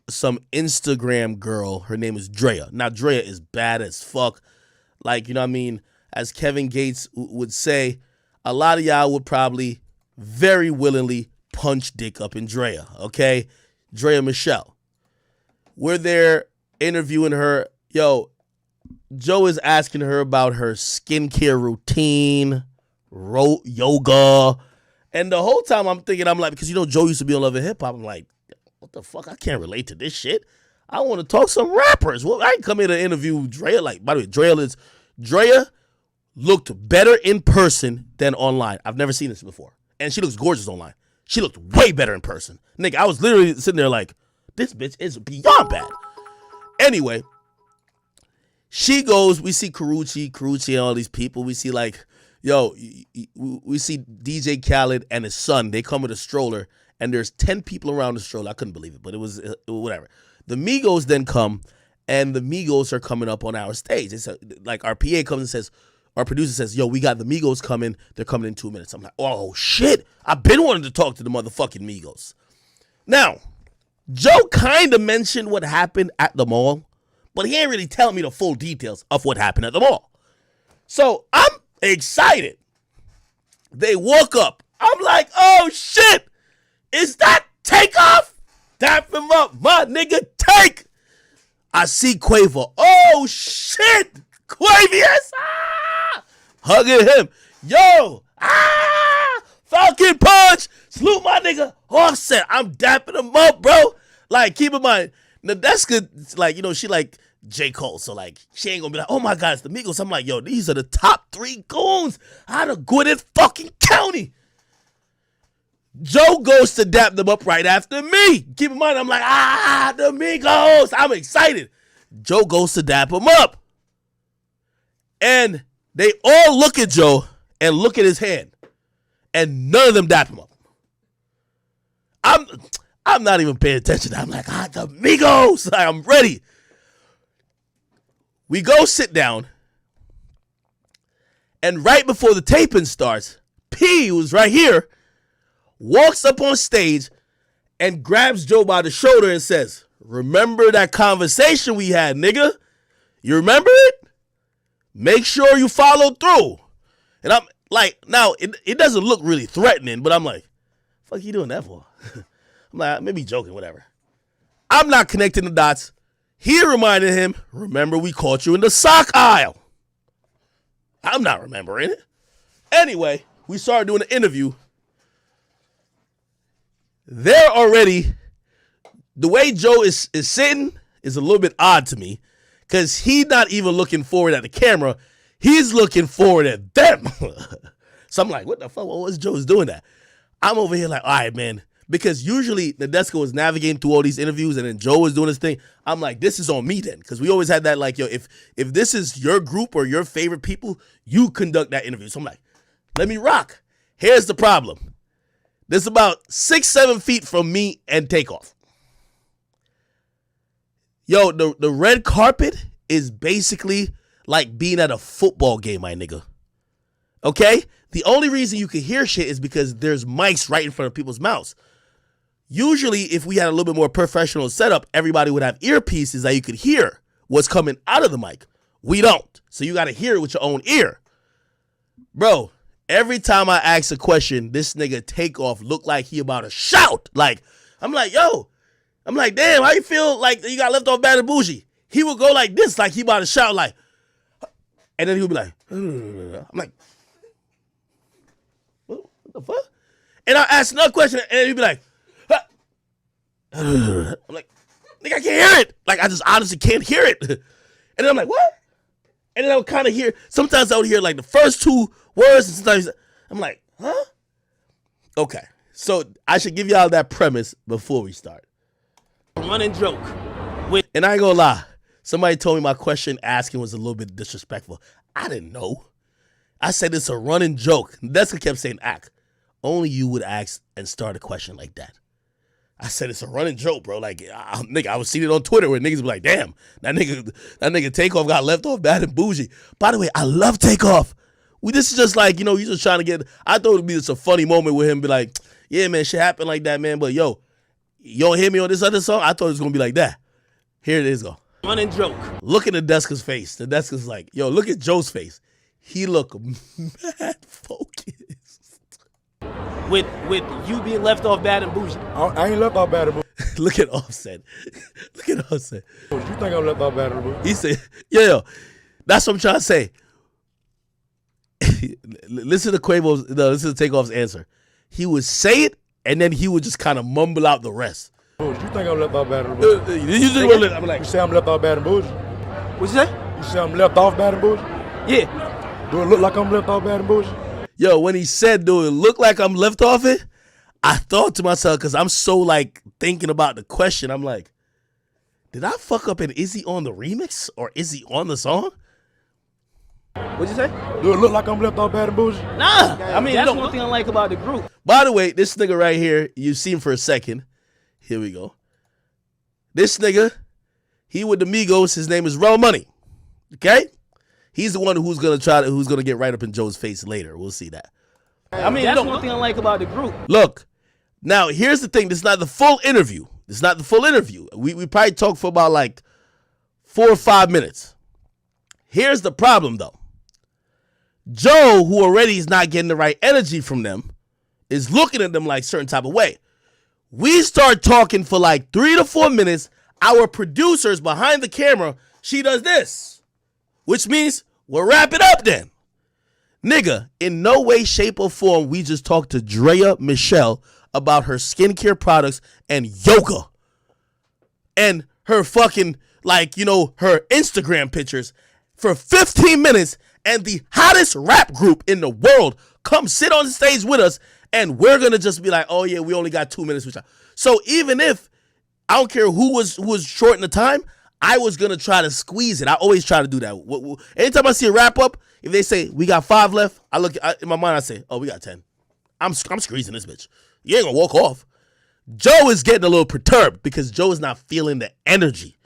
some Instagram girl. Her name is Drea. Now, Drea is bad as fuck. Like, you know what I mean? As Kevin Gates would say, a lot of y'all would probably very willingly punch dick up in Drea, okay? Drea Michelle. We're there interviewing her. Yo, Joe is asking her about her skincare routine, yoga. And the whole time I'm thinking, I'm like, because you know Joe used to be on Love and Hip Hop. I'm like, what the fuck? I can't relate to this shit. I want to talk some rappers. Well, I ain't come here to interview Drea. Like, by the way, Drea looked better in person than online. I've never seen this before. And she looks gorgeous online. She looked way better in person. Nigga, I was literally sitting there like, this bitch is beyond bad. Anyway, she goes, we see Karuchi and all these people. We see like, yo, we see DJ Khaled and his son. They come with a stroller. And there's 10 people around the stroller. I couldn't believe it, but it was whatever. The Migos then come, and the Migos are coming up on our stage. It's like our PA comes and says, our producer says, yo, we got the Migos coming. They're coming in 2 minutes. I'm like, oh, shit. I've been wanting to talk to the motherfucking Migos. Now, Joe kind of mentioned what happened at the mall, but he ain't really telling me the full details of what happened at the mall. So I'm excited. They walk up. I'm like, oh, shit. Is that Takeoff? Tap him up, my nigga, Take. I see Quavo. Oh, shit. Quavius. Hugging him. Yo. Falcon Punch. Salute my nigga. Offset. I'm dapping him up, bro. Like, keep in mind, now that's good. Like, you know, she like J. Cole. So, like, she ain't gonna be like, oh, my God, it's the Migos. I'm like, yo, these are the top 3 goons out of Gwinnett fucking County. Joe goes to dap them up right after me. Keep in mind, I'm like, the Migos. I'm excited. Joe goes to dap him up. And they all look at Joe and look at his hand. And none of them dap him up. I'm not even paying attention. I'm like, the Migos. I'm ready. We go sit down. And right before the taping starts, P, who's right here, walks up on stage and grabs Joe by the shoulder and says, remember that conversation we had, nigga? You remember it? Make sure you follow through. And I'm like, now, it doesn't look really threatening, but I'm like, fuck you doing that for? I'm I'm like, maybe joking, whatever. I'm not connecting the dots. He reminded him, remember we caught you in the sock aisle. I'm not remembering it. Anyway, we started doing an interview. They're already, the way Joe is sitting is a little bit odd to me because he's not even looking forward at the camera. He's looking forward at them. So I'm like, what the fuck? What was Joe's doing that? I'm over here like, all right, man. Because usually Nadeska was navigating through all these interviews and then Joe was doing his thing. I'm like, this is on me then. Because we always had that like, yo, if this is your group or your favorite people, you conduct that interview. So I'm like, let me rock. Here's the problem. This is about 6-7 feet from me and Takeoff. Yo, the red carpet is basically like being at a football game, my nigga. Okay? The only reason you can hear shit is because there's mics right in front of people's mouths. Usually, if we had a little bit more professional setup, everybody would have earpieces that you could hear what's coming out of the mic. We don't. So you got to hear it with your own ear. Bro, every time I ask a question, this nigga Takeoff looked like he about to shout. Like, I'm like, yo. I'm like, damn, how you feel like you got left off bad and bougie? He would go like this, like he about to shout, like, and then he would be like, I'm like, what the fuck? And I ask another question, and he'd be like, I'm like, nigga, I can't hear it. Like, I just honestly can't hear it. And then I'm like, what? And then I would kind of hear, sometimes I would hear like the first two words, and sometimes I'm like, huh? Okay, so I should give y'all that premise before we start. Running joke. And I ain't gonna lie, somebody told me my question asking was a little bit disrespectful. I didn't know. I said it's a running joke. Deska kept saying, Ak, only you would ask and start a question like that. I said it's a running joke, bro. Like, nigga, I was seeing it on Twitter where niggas be like, damn, that nigga Takeoff got left off bad and bougie. By the way, I love Takeoff. This is just like, you know, he's just trying to get, I thought it would be just a funny moment with him, be like, yeah, man, shit happened like that, man. But yo, you don't hear me on this other song? I thought it was gonna be like that. Here it is, go. Running joke. Look at Nadeska's face. Nadeska's like, yo, look at Joe's face. He look mad focused. With you being left off bad and bougie. I ain't left off bad and bougie. Look at Offset. Look at Offset. You think I'm left off bad and bougie? He said, yo, that's what I'm trying to say. Listen to Quavo's, no, listen to Takeoff's answer. He would say it, and then he would just kind of mumble out the rest. You think I'm left off bad and bougie? You say I'm left off bad and bougie? What you say? You say I'm left off bad and bougie? Yeah. Do it look like I'm left off bad and bougie? Yo, when he said, do it look like I'm left off it? I thought to myself, because I'm so like thinking about the question, I'm like, did I fuck up and is he on the remix or is he on the song? What'd you say? Do it look like I'm left off bad and bougie? Nah. I mean, that's one thing I like about the group. By the way, this nigga right here, you see him for a second. Here we go. This nigga, he with the Migos, his name is Real Money. Okay? He's the one who's gonna get right up in Joe's face later. We'll see that. I mean, that's one thing I like about the group. Look, now here's the thing. This is not the full interview. This is not the full interview. We probably talked for about like 4 or 5 minutes. Here's the problem though. Joe, who already is not getting the right energy from them, is looking at them like certain type of way. We start talking for like 3 to 4 minutes. Our producers behind the camera, she does this, which means we'll wrap it up then. Nigga, in no way, shape, or form, we just talked to Drea Michelle about her skincare products and yoga. And her fucking, like, you know, her Instagram pictures for 15 minutes, and the hottest rap group in the world come sit on the stage with us, and we're gonna just be like, oh yeah, we only got 2 minutes. So even if, I don't care who was short in the time, I was gonna try to squeeze it. I always try to do that. Anytime I see a wrap up, if they say we got 5 left, in my mind I say, oh, we got 10. I'm squeezing this bitch. You ain't gonna walk off. Joe is getting a little perturbed because Joe is not feeling the energy.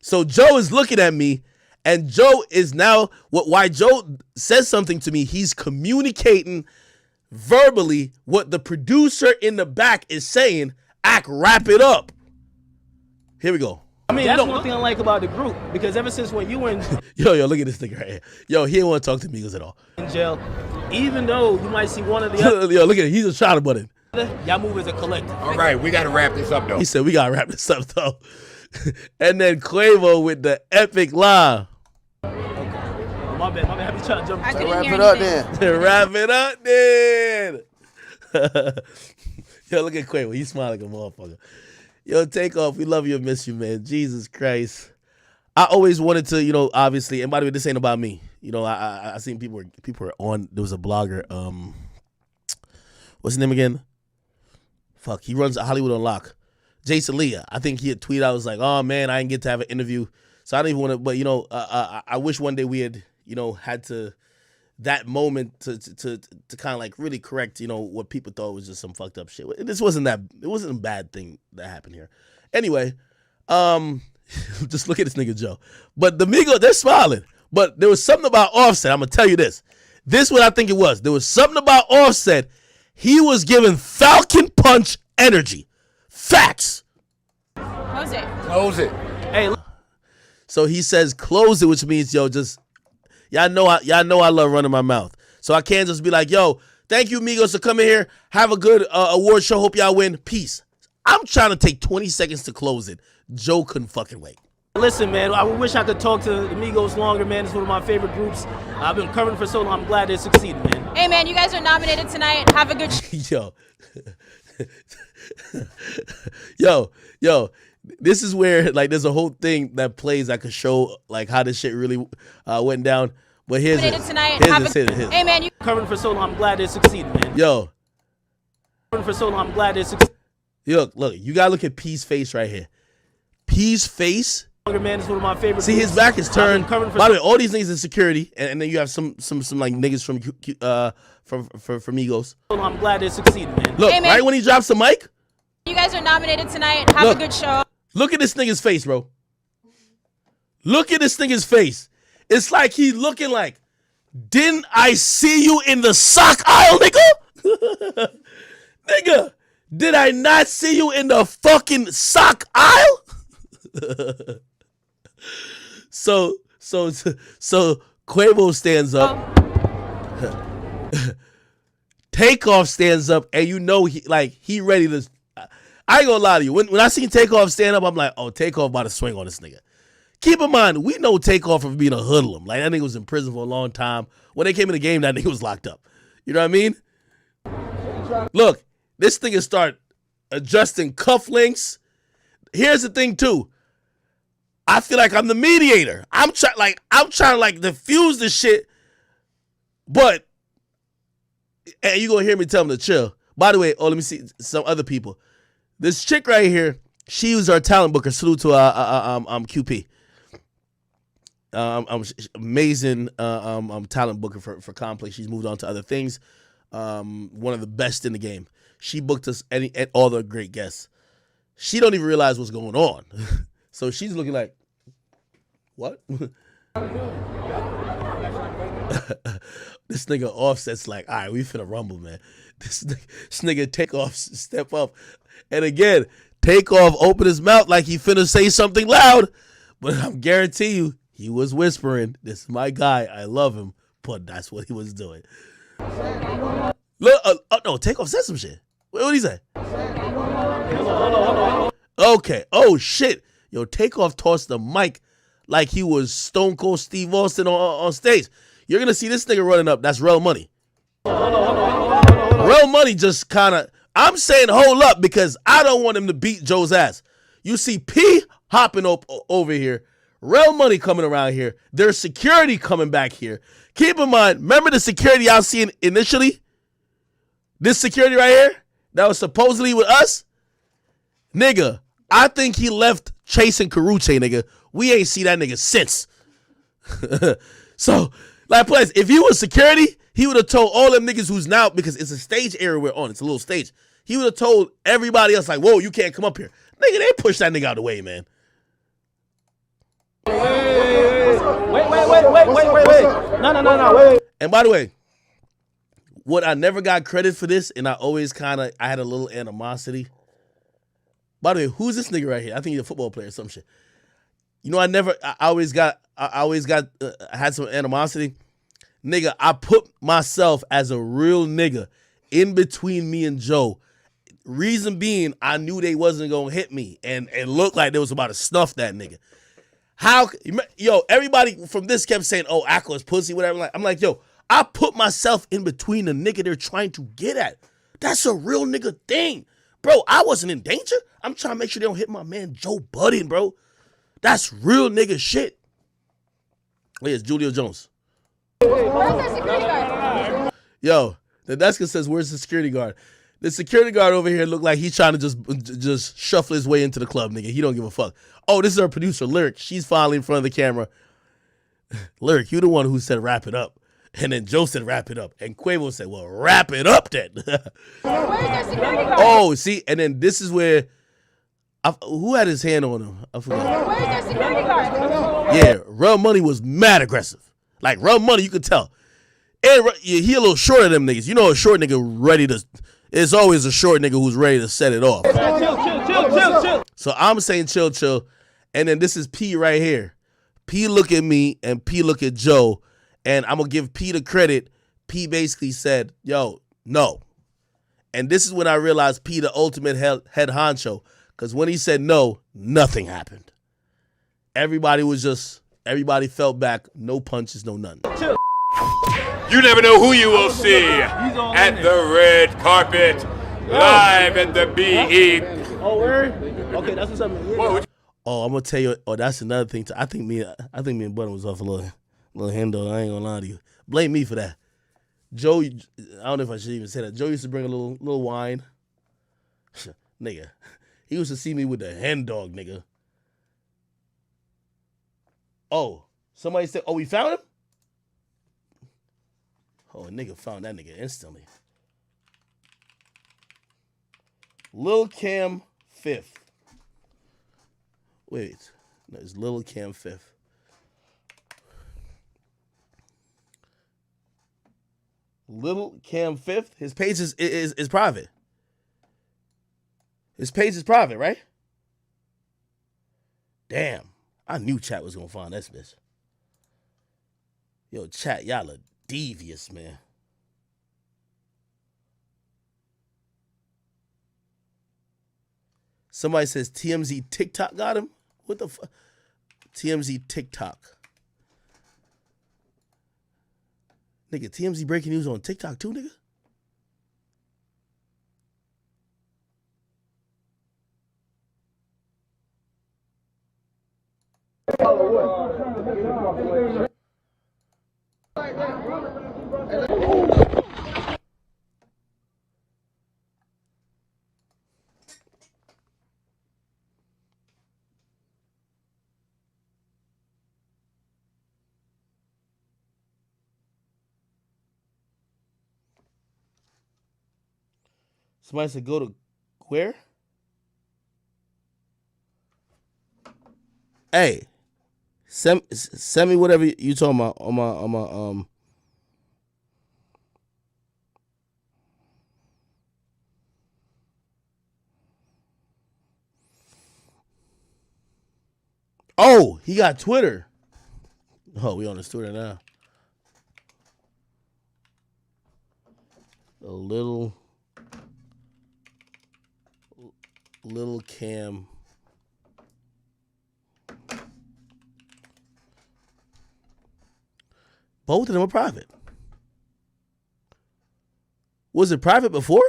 So Joe is looking at me, and Joe is now, why Joe says something to me, he's communicating verbally what the producer in the back is saying. Ak, wrap it up. Here we go. I mean, that's one thing I like about the group, because ever since when you were in yo, look at this nigga right here. Yo, he didn't want to talk to Migos at all. In jail, even though you might see one of the other. Yo, look at it. He's a shot button. Y'all move as a collective. All right, we got to wrap this up, though. He said we got to wrap this up, though. And then Quavo with the epic line. My bad. I be trying to jump. Wrap it up then. Wrap it up then. Yo, look at Quavo. He's smiling like a motherfucker. Yo, Takeoff. We love you and miss you, man. Jesus Christ. I always wanted to, you know, obviously, and by the way, this ain't about me. You know, I seen people were on. There was a blogger. What's his name again? Fuck. He runs Hollywood Unlocked. Jason Lee. I think he had tweeted. I was like, oh man, I didn't get to have an interview, so I don't even want to. But you know, I wish one day we had, you know, had to that moment to kind of like really correct, you know, what people thought was just some fucked up shit. This wasn't that. It wasn't a bad thing that happened here. Anyway, just look at this nigga Joe. But the Migos, they're smiling. But there was something about Offset. I'm gonna tell you this. This is what I think it was. There was something about Offset. He was giving Falcon Punch energy. Facts. Close it. Close it. Hey, so he says close it, which means, yo, just y'all know I love running my mouth. So I can't just be like, yo, thank you, Migos, for coming here. Have a good award show. Hope y'all win. Peace. I'm trying to take 20 seconds to close it. Joe couldn't fucking wait. Listen, man, I wish I could talk to the Migos longer, man. It's one of my favorite groups. I've been covering for so long. I'm glad they succeeded, man. Hey, man, you guys are nominated tonight. Have a good Yo, this is where, like, there's a whole thing that plays that could show, like, how this shit really went down. But here's it. Hey, man, you covering for so long. I'm glad they succeeded, man. Yo. Covering for so long. I'm glad they succeeded. Yo, look, you gotta look at P's face right here. P's face. Man, is one of my favorite. See, his back is turned. By the way, all these niggas in security, and then you have some like niggas from Migos. I'm glad they succeeded, man. Look, hey, man, right when he drops the mic. You guys are nominated tonight. Have a good show. Look at this nigga's face, bro. Look at this nigga's face. It's like he looking like, didn't I see you in the sock aisle, nigga? Nigga, did I not see you in the fucking sock aisle? So Quavo stands up. Takeoff stands up, and you know he ready to. I ain't gonna lie to you. When I seen Takeoff stand up, I'm like, oh, Takeoff about to swing on this nigga. Keep in mind, we know Takeoff for being a hoodlum. Like, that nigga was in prison for a long time. When they came in the game, that nigga was locked up. You know what I mean? Look, this nigga start adjusting cufflinks. Here's the thing too. I feel like I'm the mediator. I'm trying to diffuse this shit, but and you gonna hear me tell him to chill. By the way, let me see some other people. This chick right here, she was our talent booker. Salute to QP. Amazing talent booker for Complex. She's moved on to other things. One of the best in the game. She booked us and all the great guests. She don't even realize what's going on. So she's looking like, what? This nigga Offset's like, all right, we finna rumble, man. This nigga Takeoff step up. And again, Takeoff open his mouth like he finna say something loud. But I'm guarantee you, he was whispering, this is my guy, I love him. But that's what he was doing. Look, no, Takeoff said some shit. What did he say? Okay. Oh shit. Yo, Takeoff tossed the mic like he was Stone Cold Steve Austin on stage. You're gonna see this nigga running up. That's Real Money. Real Money just kind of. I'm saying hold up because I don't want him to beat Joe's ass. You see P hopping up over here. Real Money coming around here. There's security coming back here. Keep in mind, remember the security I was seeing initially? This security right here that was supposedly with us? Nigga, I think he left chasing Karuche, nigga. We ain't see that nigga since. So, like, plus, if he was security, he would have told all them niggas who's now, because it's a stage area we're on. It's a little stage. He would have told everybody else, like, whoa, you can't come up here. Nigga, they push that nigga out of the way, man. Wait. No, wait. And by the way, what I never got credit for this, and I always I had a little animosity. By the way, who's this nigga right here? I think he's a football player or some shit. You know, I had some animosity. Nigga, I put myself as a real nigga in between me and Joe, Reason being, I knew they wasn't gonna hit me, and it looked like they was about to snuff that nigga. How, yo, everybody from this kept saying, oh, Akko is pussy, whatever. I'm like, yo, I put myself in between the nigga they're trying to get at. That's a real nigga thing. Bro, I wasn't in danger. I'm trying to make sure they don't hit my man Joe Budden, bro. That's real nigga shit. Wait, it's Julio Jones. Where's that security guard? Yo, the Deska says, where's the security guard? The security guard over here look like he's trying to just shuffle his way into the club, nigga. He don't give a fuck. Oh, this is our producer, Lyric. She's finally in front of the camera. Lyric, you the one who said wrap it up. And then Joe said wrap it up. And Quavo said, well, wrap it up then. Where's that security guard? Oh, see, and then this is where, who had his hand on him? I forgot. Where's that security guard? Yeah, Run Money was mad aggressive. Like, Run Money, you could tell. And he a little shorter than them niggas. You know a short nigga ready to, it's always a short nigga who's ready to set it off. Chill. So I'm saying chill. And then this is P right here. P look at me and P look at Joe. And I'm going to give P the credit. P basically said, yo, no. And this is when I realized P the ultimate head honcho. Because when he said no, nothing happened. Everybody fell back. No punches, no nothing. Chill. You never know who you will see at the red carpet, live at the BE. Oh, word? Okay, that's what's up. Oh, I'm gonna tell you. Oh, that's another thing. I think me and Button was off a little handle. I ain't gonna lie to you. Blame me for that. Joe, I don't know if I should even say that. Joe used to bring a little wine. Nigga, he used to see me with the hen dog, nigga. Oh, somebody said, oh, we found him? Oh, a nigga found that nigga instantly. Lil Cam 5th. Wait, no, it's Lil Cam 5th. Lil Cam 5th. His page is private. His page is private, right? Damn, I knew chat was gonna find this bitch. Yo, chat, y'all are devious, man. Somebody says TMZ TikTok got him. What the fuck? TMZ TikTok. Nigga, TMZ breaking news on TikTok too, nigga? Somebody said go to where? Hey, send me whatever you talking about on my Oh, he got Twitter. Oh, we on his Twitter now. A little Cam. Both of them are private. Was it private before?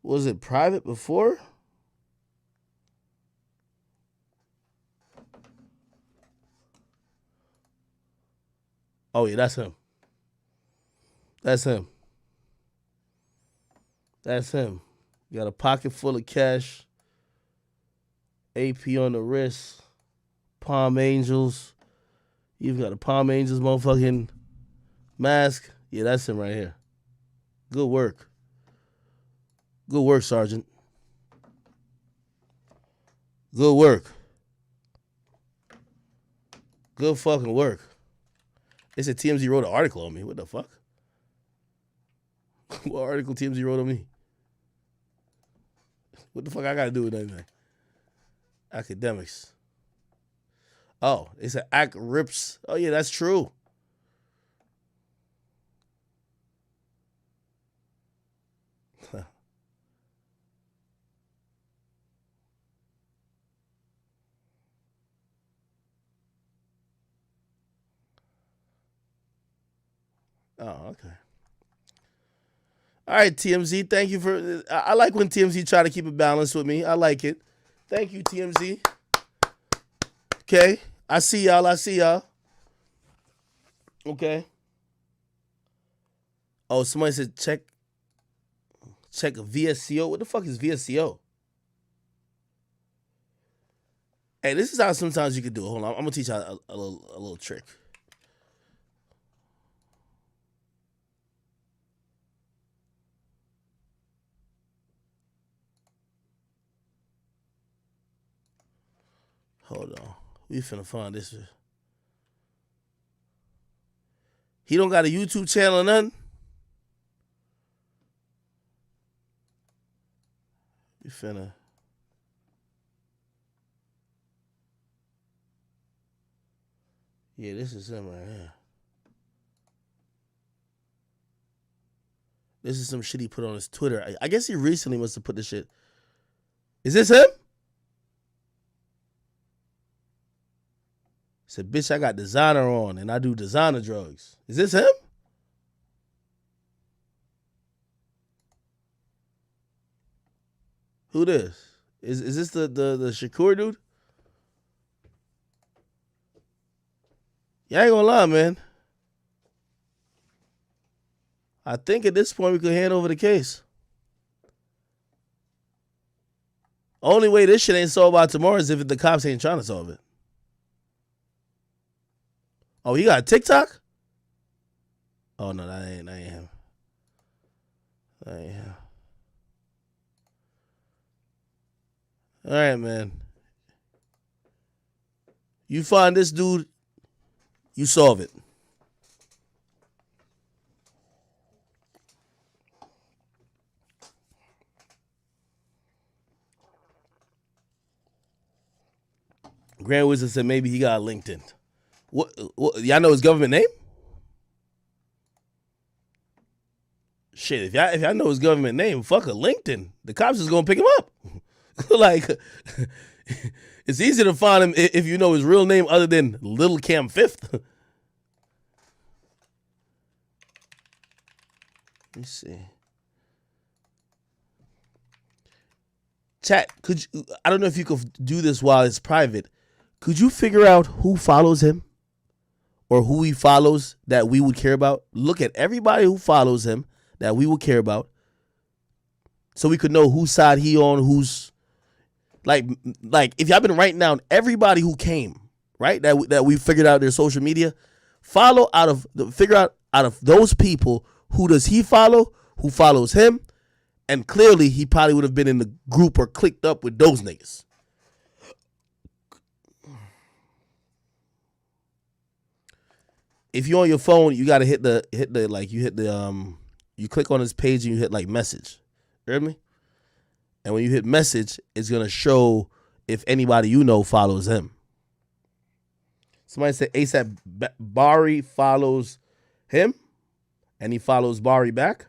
Was it private before? Oh, yeah, that's him. That's him. That's him. Got a pocket full of cash. AP on the wrist. Palm Angels. You've got a Palm Angels motherfucking mask. Yeah, that's him right here. Good work. Good work, Sergeant. Good work. Good fucking work. They said TMZ wrote an article on me. What the fuck? What article TMZ wrote on me? What the fuck I gotta do with anything? Academics. Oh, they said Ak rips. Oh yeah, that's true. Oh, okay. All right, TMZ. Thank you for. I like when TMZ try to keep it balanced with me. I like it. Thank you, TMZ. Okay, I see y'all. Okay. Oh, somebody said check VSCO. What the fuck is VSCO? Hey, this is how sometimes you can do it. Hold on, I'm gonna teach you a little trick. Hold on, we finna find this. He don't got a YouTube channel or nothing. We finna. Yeah, this is him right here. This is some shit he put on his Twitter. I guess he recently must have put this shit. Is this him? He said, bitch, I got designer on and I do designer drugs. Is this him? Who this? Is this the Shakur dude? Yeah, I ain't gonna lie, man. I think at this point we could hand over the case. Only way this shit ain't solved by tomorrow is if the cops ain't trying to solve it. Oh, he got a TikTok? Oh no, that ain't him. That ain't him. All right, man. You find this dude, you solve it. Grand Wizard said maybe he got LinkedIn. What y'all know his government name? Shit, if y'all know his government name, fuck a LinkedIn. The cops is gonna pick him up. Like, it's easy to find him if you know his real name other than Little Cam Fifth. Let me see. Chat, I don't know if you could do this while it's private. Could you figure out who follows him or who he follows that we would care about? Look at everybody who follows him that we would care about so we could know whose side he on, who's like if y'all been writing down everybody who came, right? That we figured out their social media, figure out of those people, who does he follow, who follows him, and clearly he probably would have been in the group or clicked up with those niggas. If you're on your phone, you gotta hit the you click on his page and you hit like message. You heard me? And when you hit message, it's gonna show if anybody you know follows him. Somebody said ASAP Bari follows him, and he follows Bari back.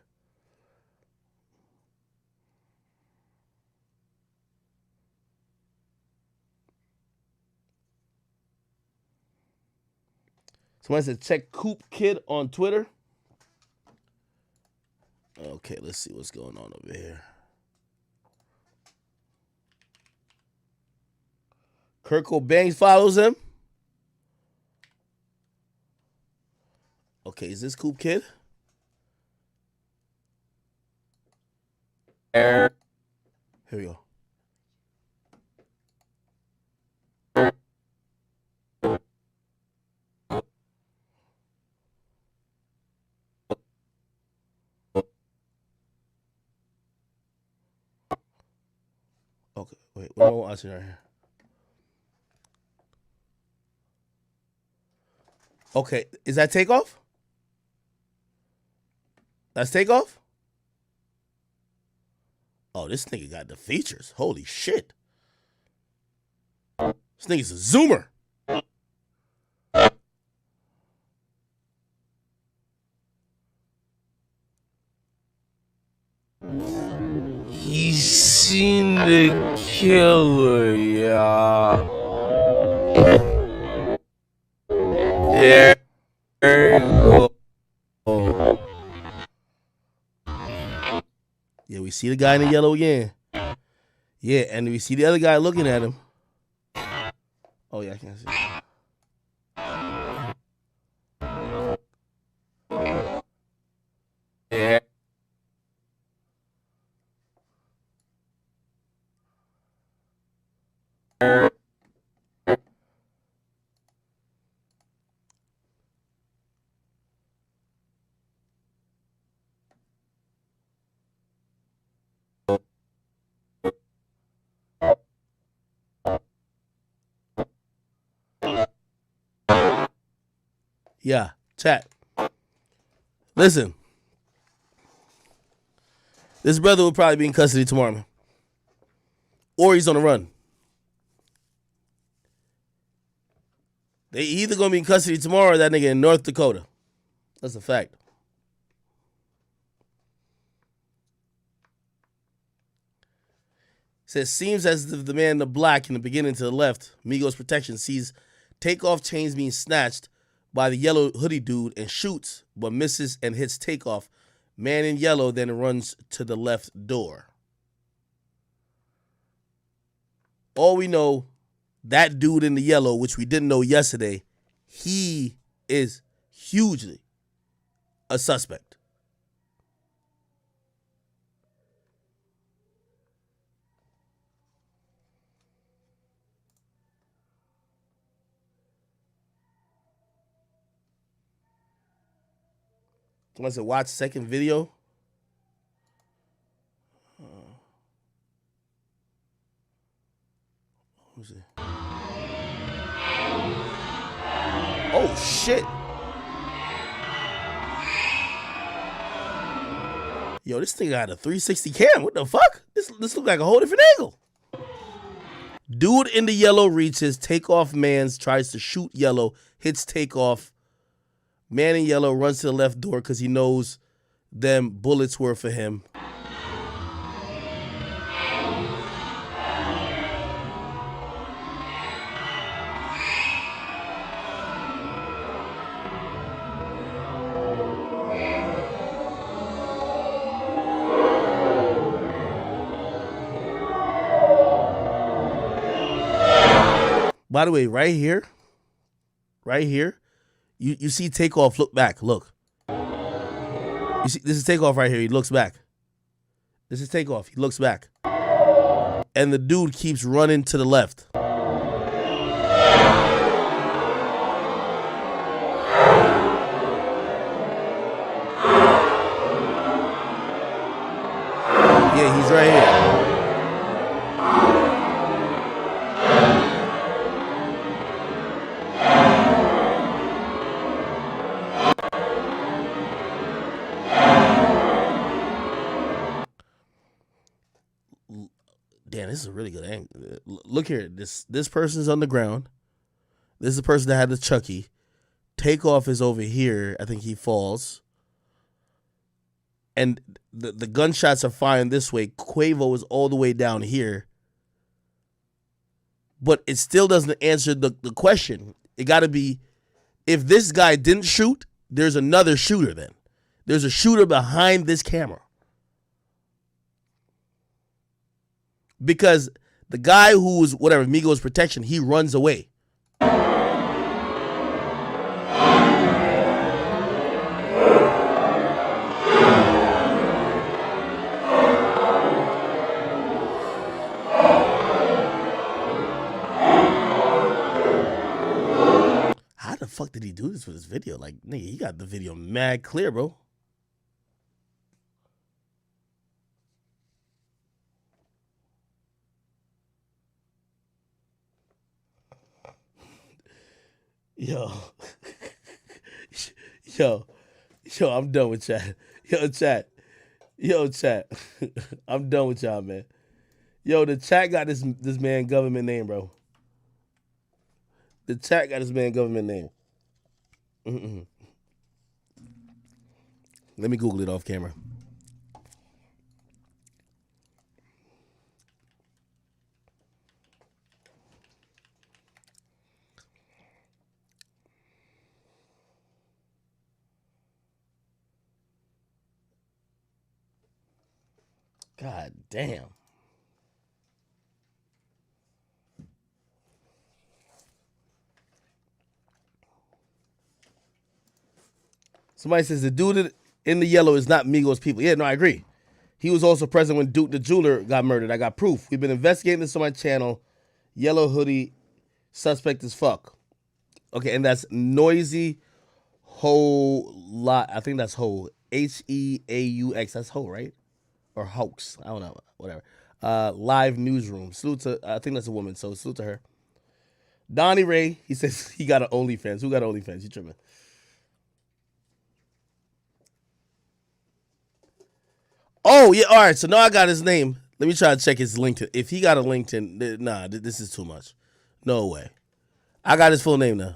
Somebody said check Coop Kid on Twitter. Okay, let's see what's going on over here. Kurt Cobain follows him. Okay, is this Coop Kid? Here we go. Okay, wait, what am I watching right here? Okay, is that Takeoff? That's Takeoff? Oh, this nigga got the features. Holy shit. This nigga's a zoomer. He's seen the killer, y'all. There you go. Yeah, we see the guy in the yellow again. Yeah, and we see the other guy looking at him. Oh, yeah, I can't see. Yeah. Yeah, chat. Listen. This brother will probably be in custody tomorrow, man. Or he's on the run. They either gonna be in custody tomorrow or that nigga in North Dakota. That's a fact. Says, seems as if the man in the black in the beginning to the left, Migos Protection, sees takeoff chains being snatched by the yellow hoodie dude and shoots, but misses and hits takeoff. Man in yellow then runs to the left door. All we know, that dude in the yellow, which we didn't know yesterday, he is hugely a suspect. Someone said, watch second video. Let me see. Oh, shit. Yo, this thing got a 360 cam. What the fuck? This look like a whole different angle. Dude in the yellow reaches. Takeoff man tries to shoot yellow. Hits takeoff. Man in yellow runs to the left door because he knows them bullets were for him. By the way, right here, you see takeoff look back. Look. You see, this is takeoff right here. He looks back. This is takeoff. He looks back. And the dude keeps running to the left. Yeah, he's right here. Damn, this is a really good angle. Look here. This person's on the ground. This is the person that had the Chucky. Takeoff is over here. I think he falls. And the gunshots are firing this way. Quavo is all the way down here. But it still doesn't answer the question. It got to be, if this guy didn't shoot, there's another shooter then. There's a shooter behind this camera. Because the guy who's, whatever, Migos Protection, he runs away. How the fuck did he do this for this video? Like, nigga, he got the video mad clear, bro. Yo. Yo, I'm done with chat. Yo, chat. I'm done with y'all, man. Yo, the chat got this man government name, bro. The chat got this man government name. Let me Google it off camera. God damn. Somebody says the dude in the yellow is not Migos people. Yeah, no, I agree. He was also present when Duke the jeweler got murdered. I got proof. We've been investigating this on my channel. Yellow hoodie, suspect as fuck. Okay, and that's noisy whole lot. I think that's whole. Heaux. That's whole, right? Or hoax. I don't know. Whatever. Live newsroom. Salute to, I think that's a woman, so salute to her. Donnie Ray, he says he got an OnlyFans. Who got an OnlyFans? You tripping? Oh, yeah, all right. So now I got his name. Let me try to check his LinkedIn. If he got a LinkedIn, nah, this is too much. No way. I got his full name now.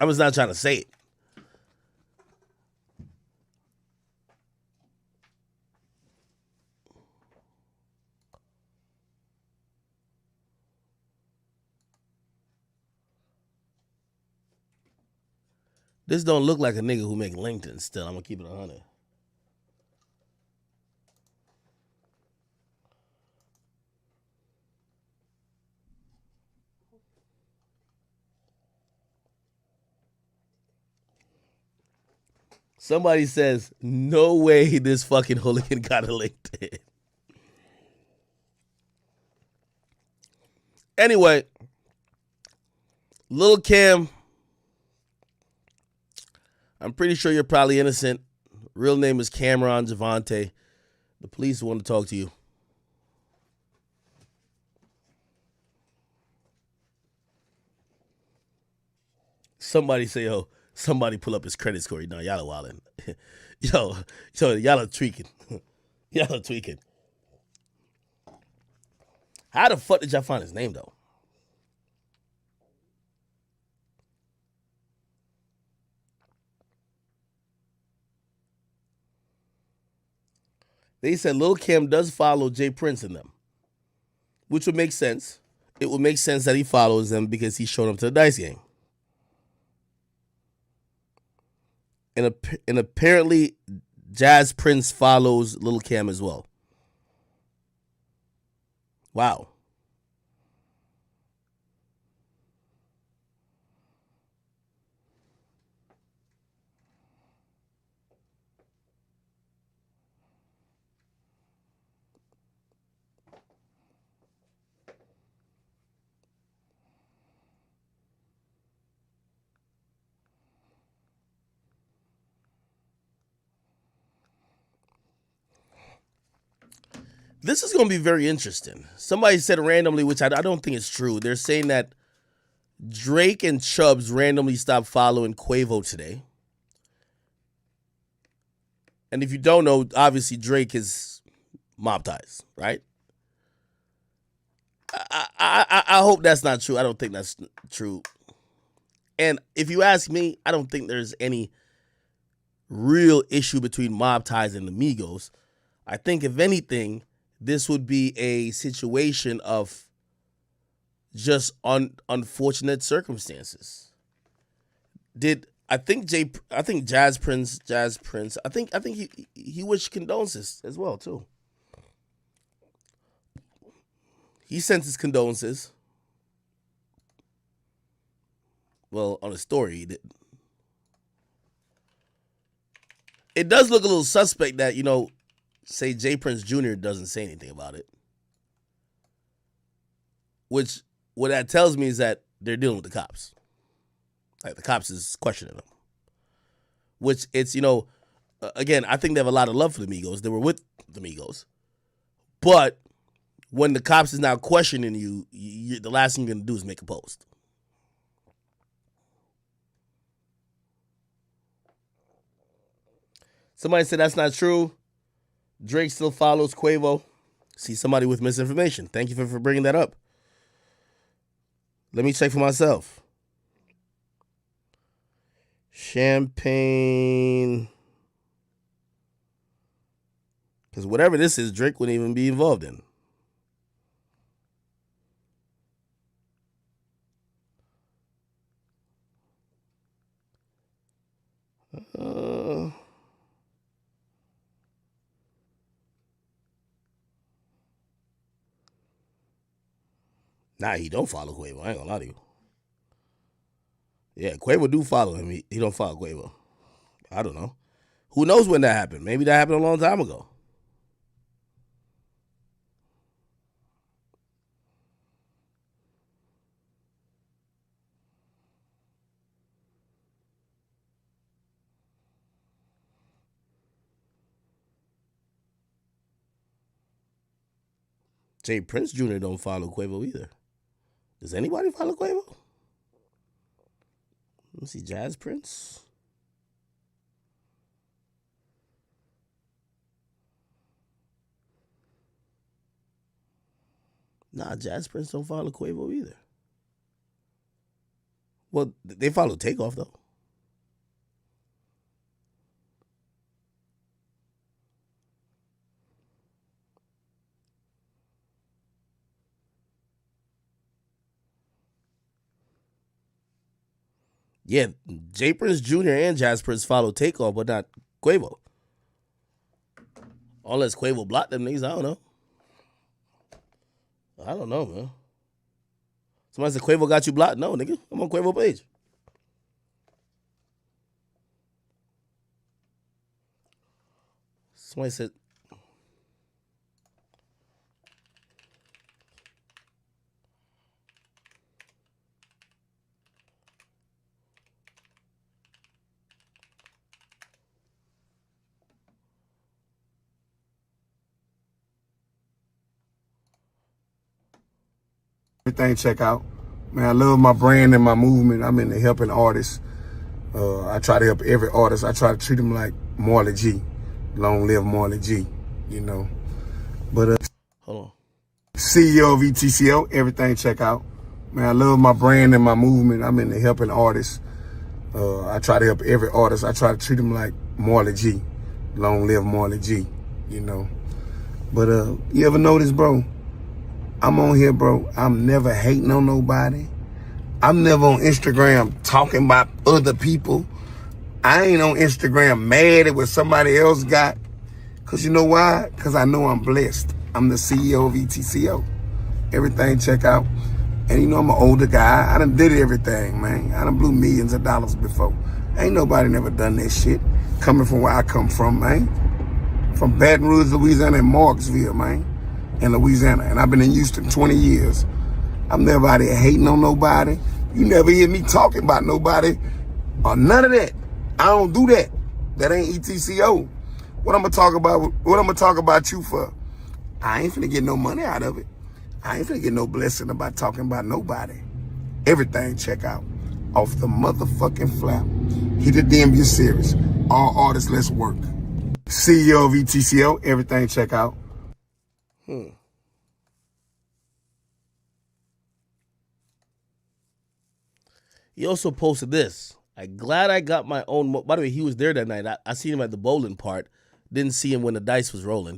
I was not trying to say it. This don't look like a nigga who make LinkedIn still. I'm going to keep it 100. Somebody says, no way this fucking hooligan got a LinkedIn. Anyway, Lil Cam, I'm pretty sure you're probably innocent. Real name is Cameron Javante. The police want to talk to you. Somebody say, yo, somebody pull up his credit score. No, y'all are wildin'. yo, y'all are tweaking. Y'all are tweaking. How the fuck did y'all find his name, though? They said Lil Kim does follow Jay Prince in them, which would make sense. It would make sense that he follows them because he's showing up to the dice game. And apparently, Jazz Prince follows Lil Kim as well. Wow. This is going to be very interesting. Somebody said randomly, which I don't think is true. They're saying that Drake and Chubbs randomly stopped following Quavo today. And if you don't know, obviously Drake is mob ties, right? I hope that's not true. I don't think that's true. And if you ask me, I don't think there's any real issue between mob ties and the Migos. I think, if anything, this would be a situation of just unfortunate circumstances. I think Jazz Prince, I think he wished condolences as well too. He sent his condolences. Well, on a story, he did. It does look a little suspect that, say Jay Prince Jr. doesn't say anything about it. Which, what that tells me is that they're dealing with the cops. Like, the cops is questioning them. Which, it's, again, I think they have a lot of love for the Migos. They were with the Migos. But when the cops is now questioning you, the last thing you're going to do is make a post. Somebody said that's not true. Drake still follows Quavo. See, somebody with misinformation. Thank you for bringing that up. Let me check for myself. Champagne. Because whatever this is, Drake wouldn't even be involved in. Nah, he don't follow Quavo. I ain't gonna lie to you. Yeah, Quavo do follow him. He don't follow Quavo. I don't know. Who knows when that happened? Maybe that happened a long time ago. Jay Prince Jr. don't follow Quavo either. Does anybody follow Quavo? Let me see, Jazz Prince. Nah, Jazz Prince don't follow Quavo either. Well, they follow Takeoff though. Yeah, Jay Prince Jr. and Jazz Prince follow Takeoff, but not Quavo. Unless Quavo blocked them niggas, I don't know. I don't know, man. Somebody said Quavo got you blocked. No, nigga. I'm on Quavo page. Somebody said. Everything check out. Man, I love my brand and my movement. I'm into helping artists. I try to help every artist. I try to treat them like Marley G. Long live Marley G, you know. But hold on. CEO of ETCO, everything check out. Man, I love my brand and my movement. I'm into helping artists. I try to help every artist. I try to treat them like Marley G. Long live Marley G, you know. But you ever notice, bro? I'm on here, bro. I'm never hating on nobody. I'm never on Instagram talking about other people. I ain't on Instagram mad at what somebody else got. Because you know why? Because I know I'm blessed. I'm the CEO of ETCO. Everything check out. And you know, I'm an older guy. I done did everything, man. I done blew millions of dollars before. Ain't nobody never done that shit. Coming from where I come from, man. From Baton Rouge, Louisiana, and Marksville, man. In Louisiana. And I've been in Houston 20 years. I'm never out here hating on nobody. You never hear me talking about nobody or none of that. I don't do that. That ain't ETCO. What I'm gonna talk about you for? I ain't finna get no money out of it. I ain't finna get no blessing about talking about nobody. Everything check out. Off the motherfucking flap. He the DMV series. All artists, let's work. CEO of ETCO, everything check out. He also posted this. I'm glad I got my own. By the way, he was there that night. I seen him at the bowling part. Didn't see him when the dice was rolling.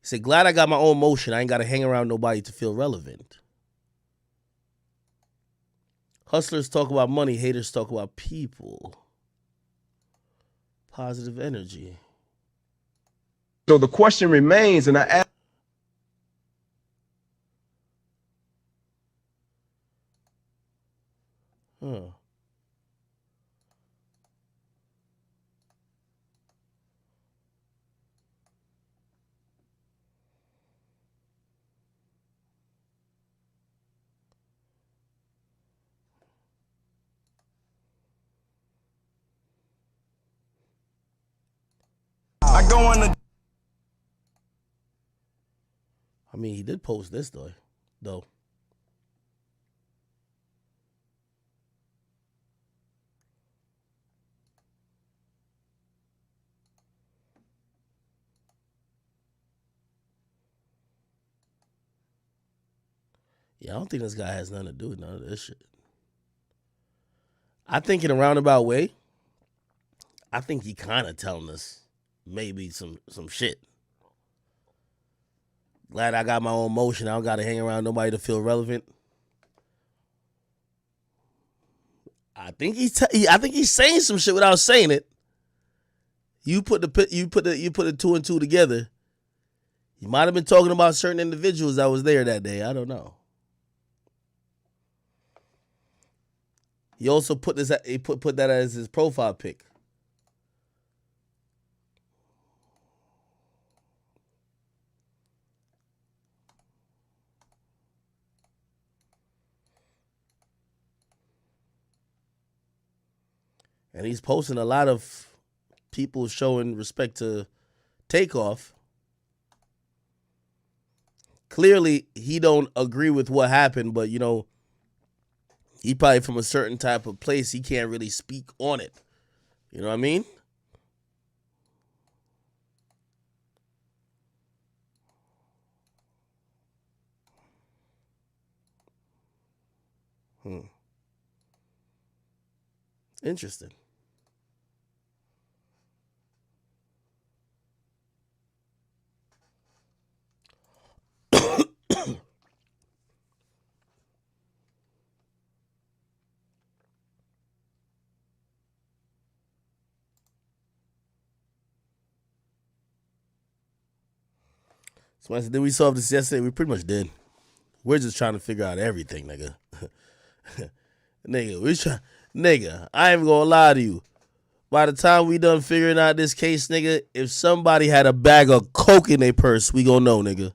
He said, glad I got my own motion. I ain't got to hang around nobody to feel relevant. Hustlers talk about money. Haters talk about people. Positive energy. So the question remains, and I ask. I go on the. I mean, he did post this though. Yeah, I don't think this guy has nothing to do with none of this shit. I think in a roundabout way, I think he kind of telling us maybe some shit. Glad I got my own motion. I don't got to hang around nobody to feel relevant. I think he's saying some shit without saying it. You put the two and two together. He might have been talking about certain individuals that was there that day. I don't know. He also put this. He put that as his profile pic. And he's posting a lot of people showing respect to Takeoff. Clearly, he don't agree with what happened, but, you know, he probably from a certain type of place. He can't really speak on it. You know what I mean? Interesting. So I said, did we solve this yesterday? We pretty much did. We're just trying to figure out everything, nigga. Nigga, I ain't even gonna lie to you. By the time we done figuring out this case, nigga, if somebody had a bag of coke in their purse, we gonna know, nigga.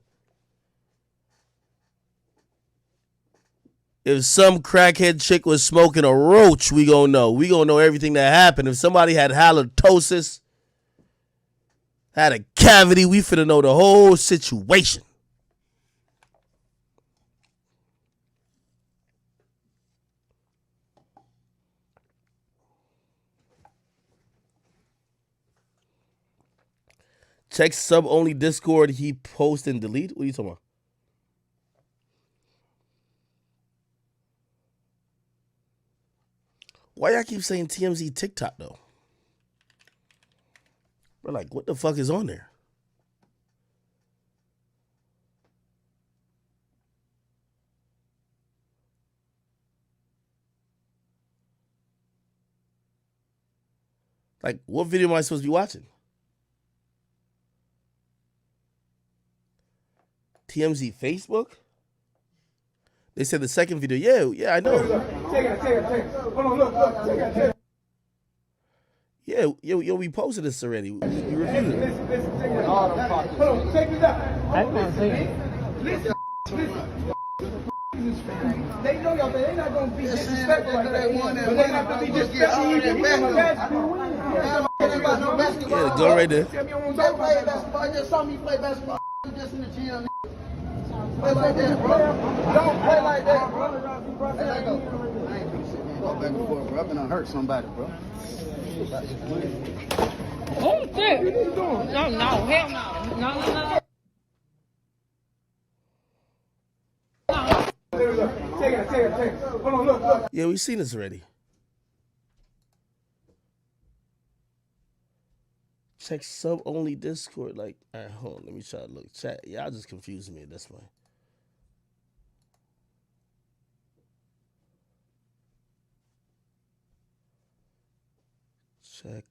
If some crackhead chick was smoking a roach, we gonna know. We gonna know everything that happened. If somebody had halitosis, had a cavity, we finna know the whole situation. Check sub-only Discord he post and delete? What are you talking about? Why y'all keep saying TMZ TikTok, though? We're like, what the fuck is on there? Like, what video am I supposed to be watching? TMZ Facebook? They said the second video. Yeah, I know. Take it. Hold on, look. Take it. Yeah, yo, we posted this already. You refused it. Listen, take it. Hold on, take this out. I can't see it. Listen. They know y'all, they not gonna be disrespectful like that. But they have to be disrespectful. Yeah, the gun right there. Don't play basketball. I just saw me play basketball just in the gym. Play like that, bro. Don't play like that, bro. Hey, let go. I ain't finna sit there and go back and forth, bro. I'm gonna hurt somebody, bro. Oh, shit. No, hell no. No. Take it. Hold on, look. Yeah, we've seen this already. Check sub-only Discord. Like, all right, hold on. Let me try to look. Chat. Y'all just confusing me at this point. Check.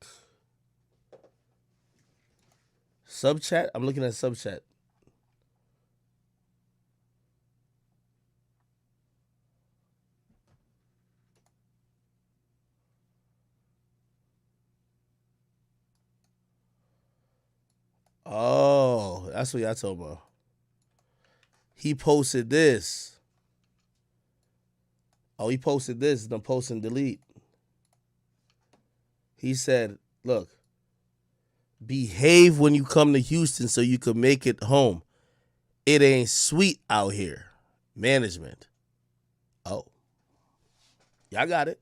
Sub chat? I'm looking at sub chat. Oh, that's what y'all talking about. He posted this. Oh, he posted this, then post and delete. He said, look, behave when you come to Houston so you can make it home. It ain't sweet out here. Management. Oh. Y'all got it.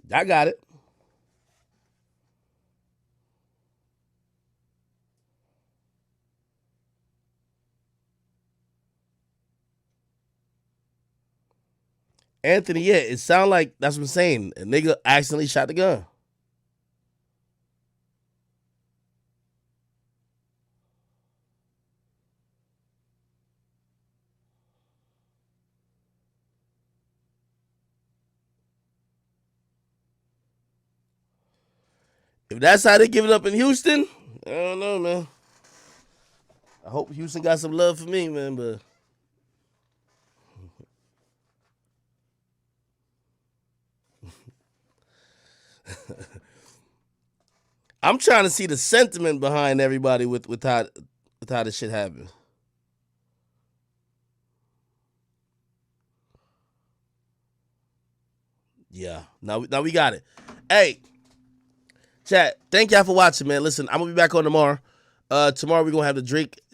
Y'all got it. Anthony, yeah, it sound like, that's what I'm saying. A nigga accidentally shot the gun. If that's how they give it up in Houston, I don't know, man. I hope Houston got some love for me, man, but I'm trying to see the sentiment behind everybody with how this shit happened. Yeah, now we got it. Hey, chat, thank y'all for watching, man. Listen, I'm gonna be back on tomorrow. Tomorrow we're gonna have the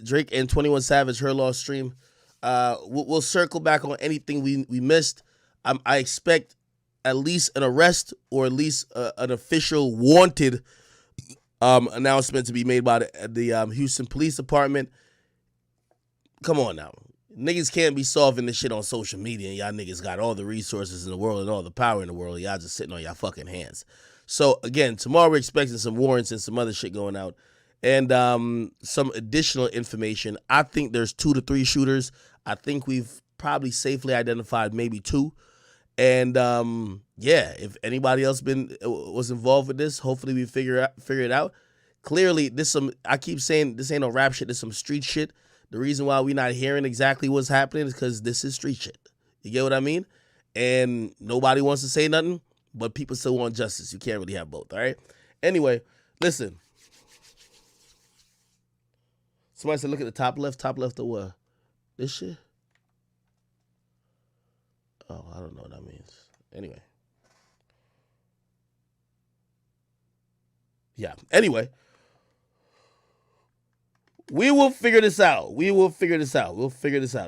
Drake and 21 Savage Her Loss stream. We'll circle back on anything we missed. I expect at least an arrest or at least an official wanted announcement to be made by the Houston Police Department. Come on now. Niggas can't be solving this shit on social media, and y'all niggas got all the resources in the world and all the power in the world. Y'all just sitting on y'all fucking hands. So again, tomorrow we're expecting some warrants and some other shit going out, and some additional information. I think there's 2 to 3 shooters. I think we've probably safely identified maybe 2. And yeah, if anybody else was involved with this, hopefully we figure it out. Clearly, I keep saying this ain't no rap shit. This some street shit. The reason why we not hearing exactly what's happening is because this is street shit. You get what I mean? And nobody wants to say nothing, but people still want justice. You can't really have both, all right? Anyway, listen. Somebody said look at the top left of what? This shit? Oh, I don't know what that means. Anyway. Yeah, anyway. We will figure this out. We'll figure this out,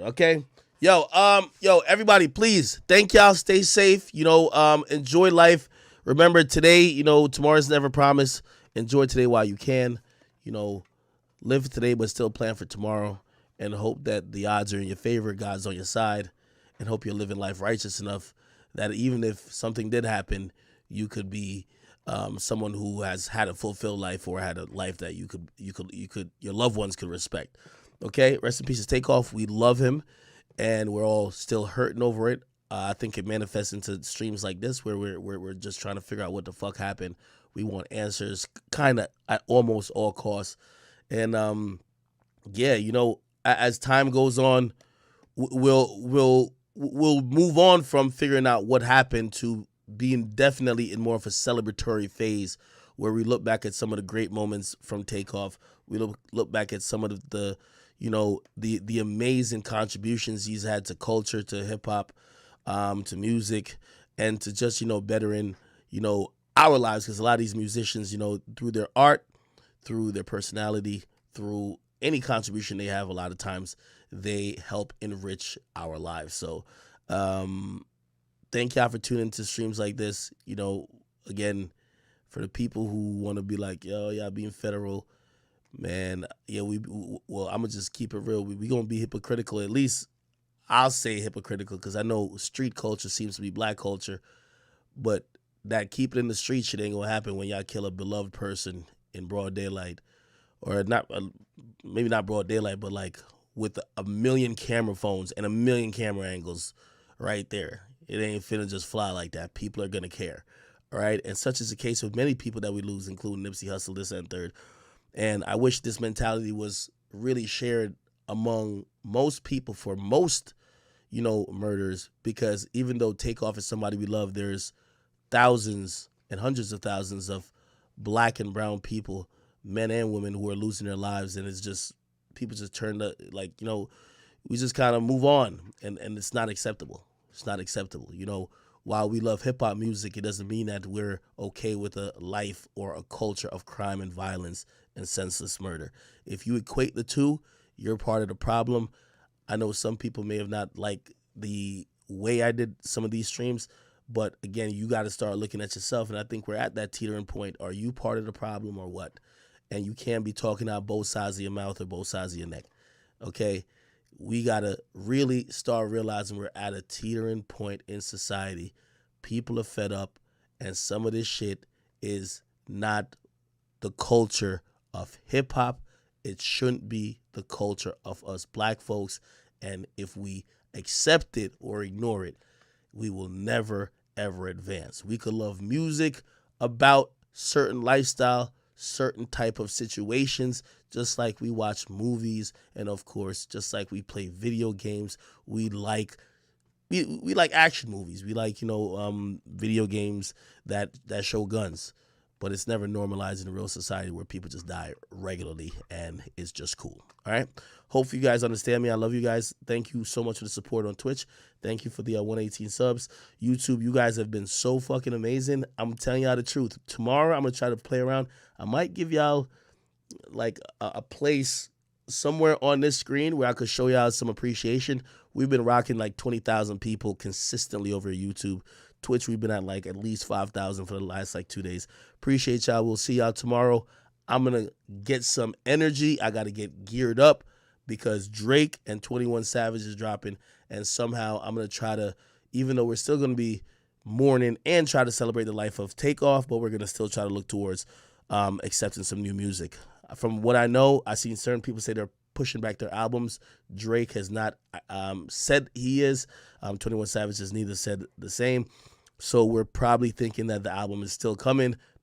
okay? Yo, everybody, please, thank y'all. Stay safe. Enjoy life. Remember, today, tomorrow's never promised. Enjoy today while you can. Live for today, but still plan for tomorrow. And hope that the odds are in your favor, God's on your side. And hope you're living life righteous enough that even if something did happen, you could be someone who has had a fulfilled life or had a life that your loved ones could respect. Okay, rest in peace to Takeoff. We love him, and we're all still hurting over it. I think it manifests into streams like this where we're just trying to figure out what the fuck happened. We want answers, kind of at almost all costs. And yeah, as time goes on, we'll move on from figuring out what happened to being definitely in more of a celebratory phase where we look back at some of the great moments from Takeoff. We look back at some of the amazing contributions he's had to culture, to hip hop, to music, and to just, bettering, our lives. Because a lot of these musicians, through their art, through their personality, through any contribution they have, a lot of times they help enrich our lives. So, thank y'all for tuning into streams like this. Again, for the people who want to be like, yo, y'all being federal, man, yeah, I'm going to just keep it real. We going to be hypocritical. At least I'll say hypocritical because I know street culture seems to be black culture, but that keep it in the street shit ain't going to happen when y'all kill a beloved person in broad daylight. Or not, maybe not broad daylight, but like with 1 million camera phones and 1 million camera angles right there. It ain't finna just fly like that. People are gonna care, all right? And such is the case with many people that we lose, including Nipsey Hussle, this and third. And I wish this mentality was really shared among most people for most, murders, because even though Takeoff is somebody we love, there's thousands and hundreds of thousands of black and brown people, men and women, who are losing their lives, and it's just, people just turn to, we just kind of move on, and it's not acceptable. It's not acceptable. While we love hip-hop music, it doesn't mean that we're okay with a life or a culture of crime and violence and senseless murder. If you equate the two, you're part of the problem. I know some people may have not liked the way I did some of these streams, but again, you got to start looking at yourself, and I think we're at that teetering point. Are you part of the problem or what? And you can't be talking out both sides of your mouth or both sides of your neck, okay? We got to really start realizing we're at a teetering point in society. People are fed up, and some of this shit is not the culture of hip-hop. It shouldn't be the culture of us black folks, and if we accept it or ignore it, we will never, ever advance. We could love music about certain lifestyle, certain type of situations, just like we watch movies, and of course, just like we play video games, we like we like action movies. We like, video games that show guns, but it's never normalized in a real society where people just die regularly, and it's just cool. All right. Hopefully you guys understand me. I love you guys. Thank you so much for the support on Twitch. Thank you for the 118 subs. YouTube, you guys have been so fucking amazing. I'm telling y'all the truth. Tomorrow I'm gonna try to play around. I might give y'all like a place somewhere on this screen where I could show y'all some appreciation. We've been rocking like 20,000 people consistently over YouTube. Twitch, we've been at least 5,000 for the last 2 days. Appreciate y'all. We'll see y'all tomorrow. I'm going to get some energy. I got to get geared up because Drake and 21 Savage is dropping. And somehow I'm going to try to, even though we're still going to be mourning and try to celebrate the life of Takeoff, but we're going to still try to look towards accepting some new music. From what I know, I've seen certain people say they're pushing back their albums. Drake has not said he is. 21 Savage has neither said the same. So we're probably thinking that the album is still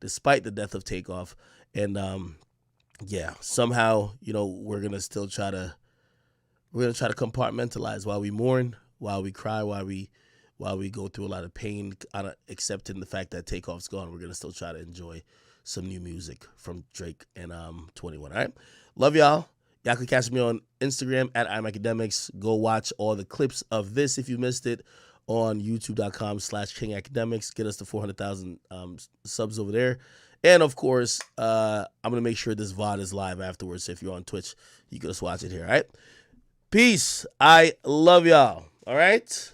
despite the death of Takeoff. And somehow, we're gonna still try to compartmentalize while we mourn, while we cry, while we go through a lot of pain, accepting the fact that Takeoff's gone. We're gonna still try to enjoy some new music from Drake and 21. All right, love y'all. Y'all can catch me on Instagram at Akademiks. Go watch all the clips of this if you missed it on youtube.com/KingAkademiks. Get us to 400,000 subs over there. And of course, I'm going to make sure this VOD is live afterwards. So if you're on Twitch, you can just watch it here. All right. Peace. I love y'all. All right.